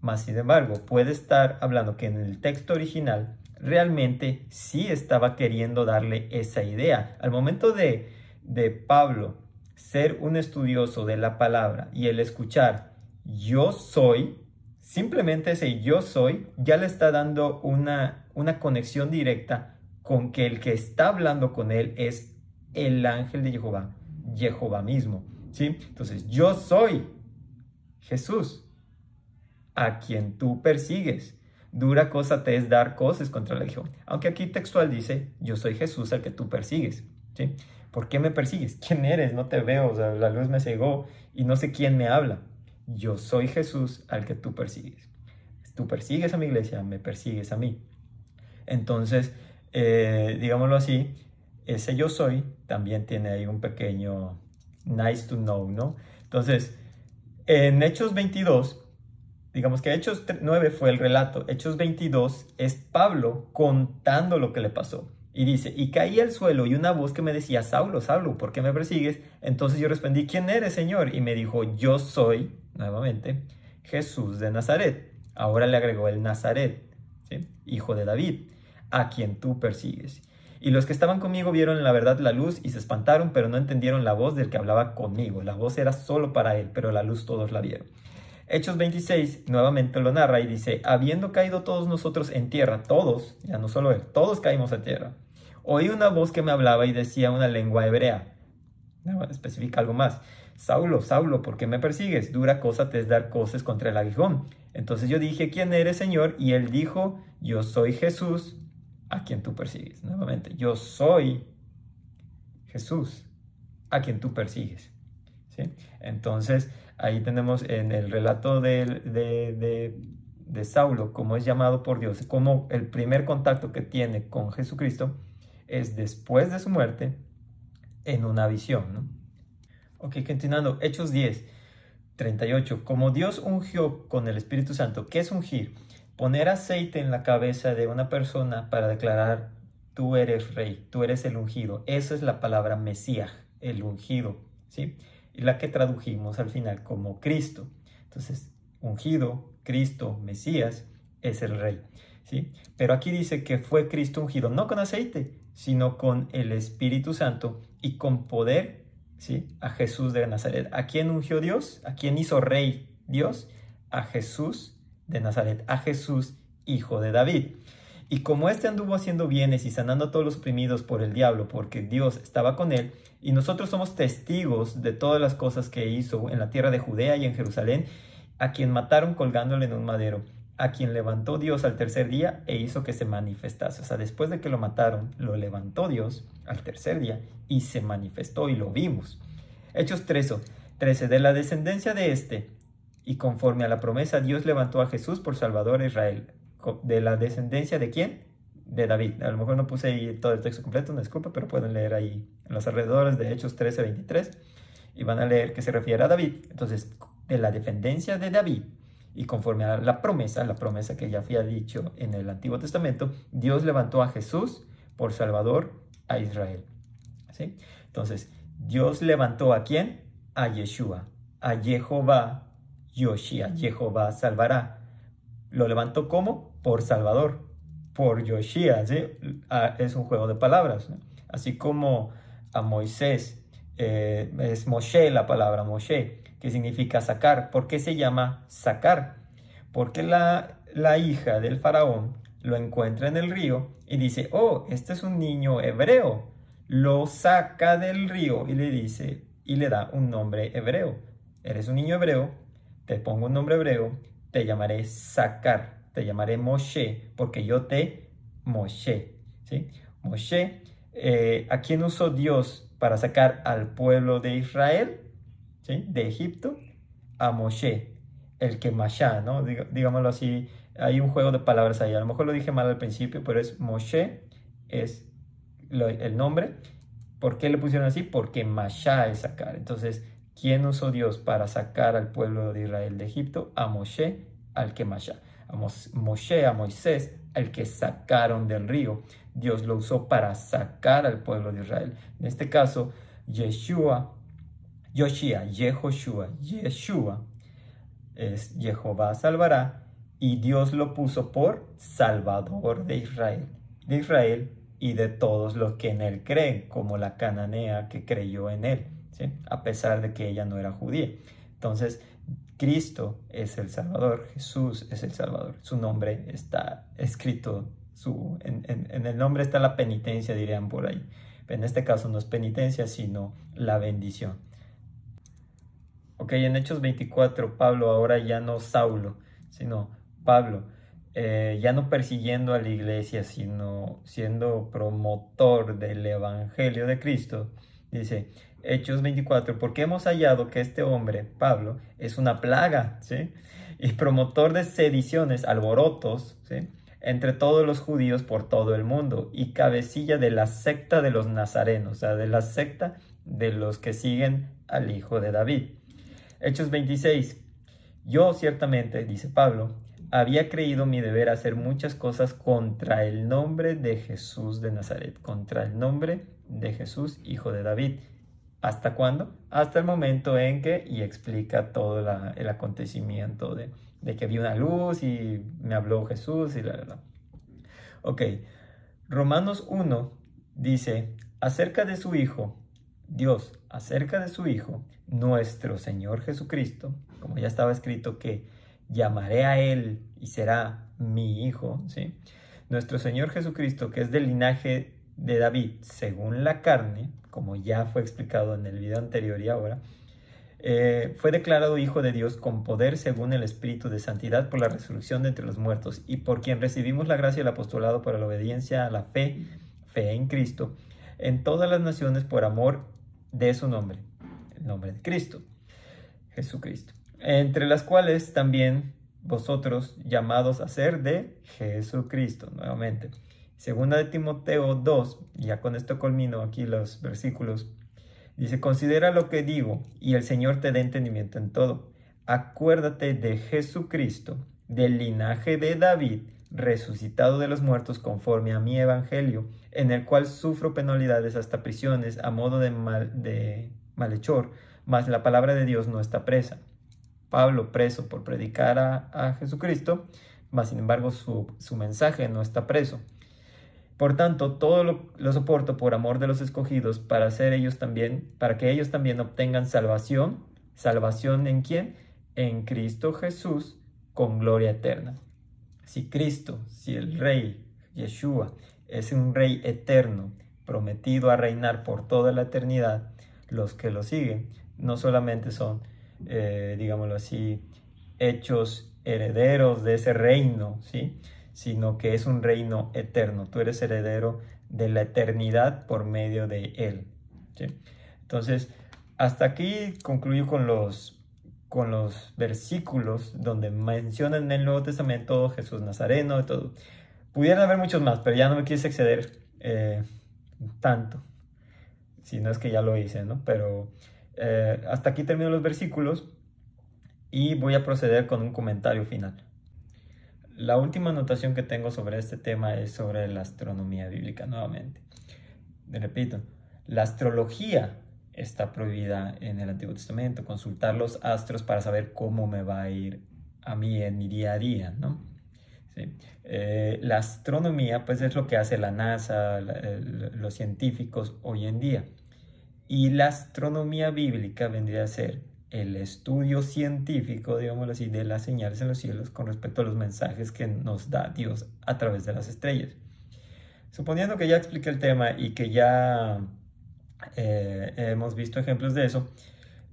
Mas, sin embargo, puede estar hablando que en el texto original realmente sí estaba queriendo darle esa idea. Al momento de Pablo ser un estudioso de la palabra y el escuchar yo soy, simplemente ese yo soy ya le está dando una conexión directa con que el que está hablando con él es el ángel de Jehová mismo, ¿sí? Entonces, yo soy Jesús, a quien tú persigues. Dura cosa te es dar cosas contra la legión. Aunque aquí textual dice, yo soy Jesús al que tú persigues, ¿sí? ¿Por qué me persigues? ¿Quién eres? No te veo, o sea, la luz me cegó y no sé quién me habla. Yo soy Jesús al que tú persigues. Tú persigues a mi iglesia, me persigues a mí. Entonces, digámoslo así, ese yo soy también tiene ahí un pequeño nice to know, ¿no? Entonces, en Hechos 22, digamos que Hechos 9 fue el relato, Hechos 22 es Pablo contando lo que le pasó. Y dice, y caí al suelo y una voz que me decía, Saulo, Saulo, ¿por qué me persigues? Entonces yo respondí, ¿quién eres, Señor? Y me dijo, yo soy, nuevamente, Jesús de Nazaret. Ahora le agregó el Nazaret, ¿sí? Hijo de David, a quien tú persigues. Y los que estaban conmigo vieron en la verdad la luz y se espantaron, pero no entendieron la voz del que hablaba conmigo. La voz era solo para él, pero la luz todos la vieron. Hechos 26 nuevamente lo narra y dice, habiendo caído todos nosotros en tierra, todos, ya no solo él, todos caímos en tierra, oí una voz que me hablaba y decía una lengua hebrea. Especifica algo más. Saulo, Saulo, ¿por qué me persigues? Dura cosa te es dar cosas contra el aguijón. Entonces yo dije, ¿quién eres, Señor? Y él dijo, yo soy Jesús, a quien tú persigues. Nuevamente, yo soy Jesús, a quien tú persigues, ¿sí? Entonces, ahí tenemos en el relato de Saulo, cómo es llamado por Dios, cómo el primer contacto que tiene con Jesucristo es después de su muerte en una visión, ¿no? Ok, continuando, Hechos 10:38. Como Dios ungió con el Espíritu Santo, ¿qué es ungir? Poner aceite en la cabeza de una persona para declarar, tú eres rey, tú eres el ungido. Esa es la palabra Mesías, el ungido, ¿sí? Y la que tradujimos al final como Cristo. Entonces, ungido, Cristo, Mesías, es el rey, ¿sí? Pero aquí dice que fue Cristo ungido, no con aceite, sino con el Espíritu Santo y con poder, ¿sí? A Jesús de Nazaret. ¿A quién ungió Dios? ¿A quién hizo rey Dios? A Jesús de Nazaret, a Jesús, hijo de David. Y como éste anduvo haciendo bienes y sanando a todos los oprimidos por el diablo, porque Dios estaba con él, y nosotros somos testigos de todas las cosas que hizo en la tierra de Judea y en Jerusalén, a quien mataron colgándole en un madero, a quien levantó Dios al tercer día e hizo que se manifestase. O sea, después de que lo mataron, lo levantó Dios al tercer día y se manifestó y lo vimos. Hechos 13. De la descendencia de este, y conforme a la promesa, Dios levantó a Jesús por Salvador a Israel. ¿De la descendencia de quién? De David. A lo mejor no puse ahí todo el texto completo, una disculpa, pero pueden leer ahí en los alrededores de Hechos 13:23 y van a leer que se refiere a David. Entonces, de la descendencia de David y conforme a la promesa que ya había dicho en el Antiguo Testamento, Dios levantó a Jesús por Salvador a Israel, ¿sí? Entonces, ¿Dios levantó a quién? a Yeshua, a Jehová, Yoshia, Jehová salvará. Lo levantó como por Salvador, por Yoshia, ¿sí? Es un juego de palabras, ¿no? Así como a Moisés, es Moshe la palabra Moshe, que significa sacar. ¿Por qué se llama sacar? Porque la hija del faraón lo encuentra en el río y dice, oh, este es un niño hebreo. Lo saca del río y le dice, y le da un nombre hebreo. Eres un niño hebreo, te pongo un nombre hebreo, te llamaré Sacar, te llamaré Moshe, porque yo te Moshe, ¿sí? Moshe, ¿a quién usó Dios para sacar al pueblo de Israel, ¿sí? De Egipto? A Moshe, el que Mashá, ¿no? Digámoslo así, hay un juego de palabras ahí. A lo mejor lo dije mal al principio, pero es Moshe, es el nombre. ¿Por qué le pusieron así? Porque Mashá es sacar. Entonces, ¿quién usó Dios para sacar al pueblo de Israel de Egipto? A Moshe, al que Mashá. A Moshe, a Moisés, al que sacaron del río. Dios lo usó para sacar al pueblo de Israel. En este caso, Yeshua, Yehoshua, Yeshua es Jehová salvará, y Dios lo puso por Salvador de Israel y de todos los que en él creen, como la cananea que creyó en él, ¿sí? A pesar de que ella no era judía. Entonces, Cristo es el Salvador, Jesús es el Salvador. Su nombre está escrito, en el nombre está la penitencia, dirían por ahí. En este caso no es penitencia, sino la bendición. Ok, en Hechos 24, Pablo, ahora ya no Saulo, sino Pablo, ya no persiguiendo a la iglesia, sino siendo promotor del Evangelio de Cristo, dice Hechos 24, porque hemos hallado que este hombre, Pablo, es una plaga, ¿sí? Y promotor de sediciones, alborotos, ¿sí? Entre todos los judíos por todo el mundo, y cabecilla de la secta de los nazarenos, o sea, de la secta de los que siguen al Hijo de David. Hechos 26. Yo ciertamente, dice Pablo, había creído mi deber hacer muchas cosas contra el nombre de Jesús de Nazaret, contra el nombre de Jesús, hijo de David. ¿Hasta cuándo? Hasta el momento en que, y explica todo el acontecimiento de que vi una luz y me habló Jesús y la. Ok, Romanos 1 dice, acerca de su Hijo, Dios, acerca de su Hijo, nuestro Señor Jesucristo, como ya estaba escrito que llamaré a Él y será mi Hijo, ¿sí? Nuestro Señor Jesucristo, que es del linaje de David, según la carne, como ya fue explicado en el video anterior y ahora, fue declarado Hijo de Dios con poder según el Espíritu de Santidad por la resurrección de entre los muertos, y por quien recibimos la gracia del apostolado para la obediencia a la fe en Cristo, en todas las naciones por amor de su nombre, el nombre de Cristo, Jesucristo, entre las cuales también vosotros llamados a ser de Jesucristo, nuevamente. Segunda de Timoteo 2, y ya con esto culmino aquí los versículos, dice, considera lo que digo, y el Señor te dé entendimiento en todo. Acuérdate de Jesucristo, del linaje de David, resucitado de los muertos conforme a mi evangelio, en el cual sufro penalidades hasta prisiones a modo de malhechor, mas la palabra de Dios no está presa. Pablo preso por predicar a Jesucristo, mas sin embargo su mensaje no está preso. Por tanto, todo lo soporto por amor de los escogidos, para que ellos también obtengan salvación. ¿Salvación en quién? En Cristo Jesús, con gloria eterna. Si Cristo, si el Rey, Yeshua, es un Rey eterno, prometido a reinar por toda la eternidad, los que lo siguen no solamente son, digámoslo así, hechos herederos de ese reino, ¿sí? Sino que es un reino eterno. Tú eres heredero de la eternidad por medio de Él, ¿sí? Entonces, hasta aquí concluyo con los versículos donde mencionan en el Nuevo Testamento Jesús Nazareno y todo. Pudieran haber muchos más, pero ya no me quise exceder tanto, si no es que ya lo hice, ¿no? Pero hasta aquí termino los versículos y voy a proceder con un comentario final. La última anotación que tengo sobre este tema es sobre la astronomía bíblica nuevamente. Repito, la astrología está prohibida en el Antiguo Testamento, consultar los astros para saber cómo me va a ir a mí en mi día a día, ¿no? Sí. La astronomía, pues, es lo que hace la NASA, los científicos hoy en día. Y la astronomía bíblica vendría a ser el estudio científico, digámoslo así, de las señales en los cielos con respecto a los mensajes que nos da Dios a través de las estrellas. Suponiendo que ya expliqué el tema y que ya hemos visto ejemplos de eso,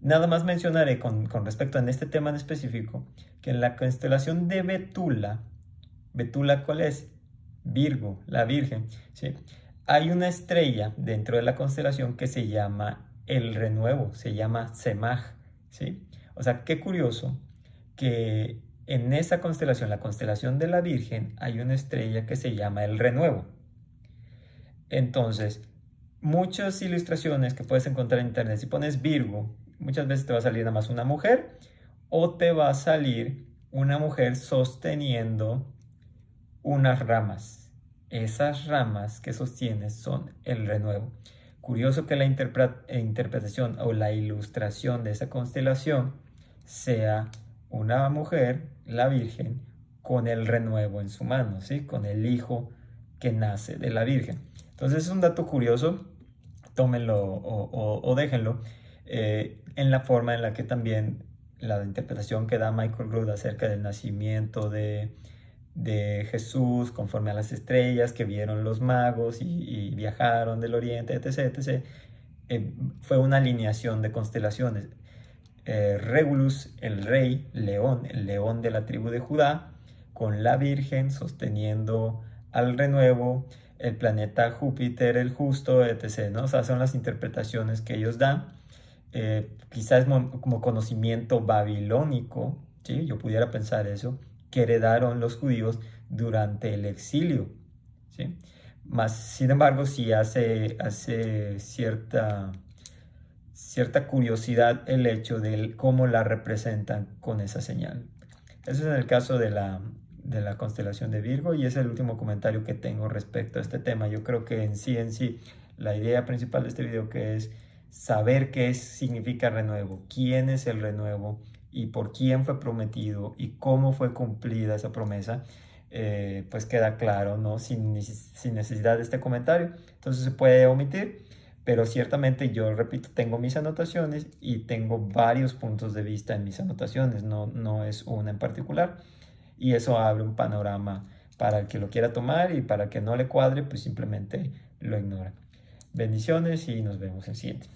nada más mencionaré con respecto a este tema en específico que en la constelación de Betula, ¿Betula cuál es? Virgo, la Virgen, ¿sí? Hay una estrella dentro de la constelación que se llama el Renuevo, se llama Semaj, ¿sí? O sea, qué curioso que en esa constelación, la constelación de la Virgen, hay una estrella que se llama el Renuevo. Entonces, muchas ilustraciones que puedes encontrar en internet, si pones Virgo, muchas veces te va a salir nada más una mujer o te va a salir una mujer sosteniendo unas ramas. Esas ramas que sostienes son el renuevo. Curioso que la interpretación o la ilustración de esa constelación sea una mujer, la Virgen, con el renuevo en su mano, ¿sí? Con el hijo que nace de la Virgen. Entonces es un dato curioso, tómenlo o déjenlo, en la forma en la que también la interpretación que da Michael Rood acerca del nacimiento de Jesús conforme a las estrellas que vieron los magos y viajaron del oriente, etc. Fue una alineación de constelaciones. Regulus, el rey, león, el león de la tribu de Judá, con la Virgen sosteniendo al renuevo, el planeta Júpiter, el justo, etc., ¿no? O sea, son las interpretaciones que ellos dan. Quizás como conocimiento babilónico, ¿sí? Yo pudiera pensar eso, que heredaron los judíos durante el exilio, ¿sí? Más, sin embargo, sí hace cierta curiosidad el hecho de cómo la representan con esa señal. Eso es en el caso de la constelación de Virgo, y es el último comentario que tengo respecto a este tema. Yo creo que en sí, la idea principal de este video, que es saber qué significa renuevo, quién es el renuevo y por quién fue prometido y cómo fue cumplida esa promesa, pues queda claro, ¿no? Sin necesidad de este comentario. Entonces se puede omitir, pero ciertamente yo, repito, tengo mis anotaciones y tengo varios puntos de vista en mis anotaciones, no es una en particular, y eso abre un panorama para el que lo quiera tomar, y para el que no le cuadre, pues simplemente lo ignora. Bendiciones y nos vemos en el siguiente.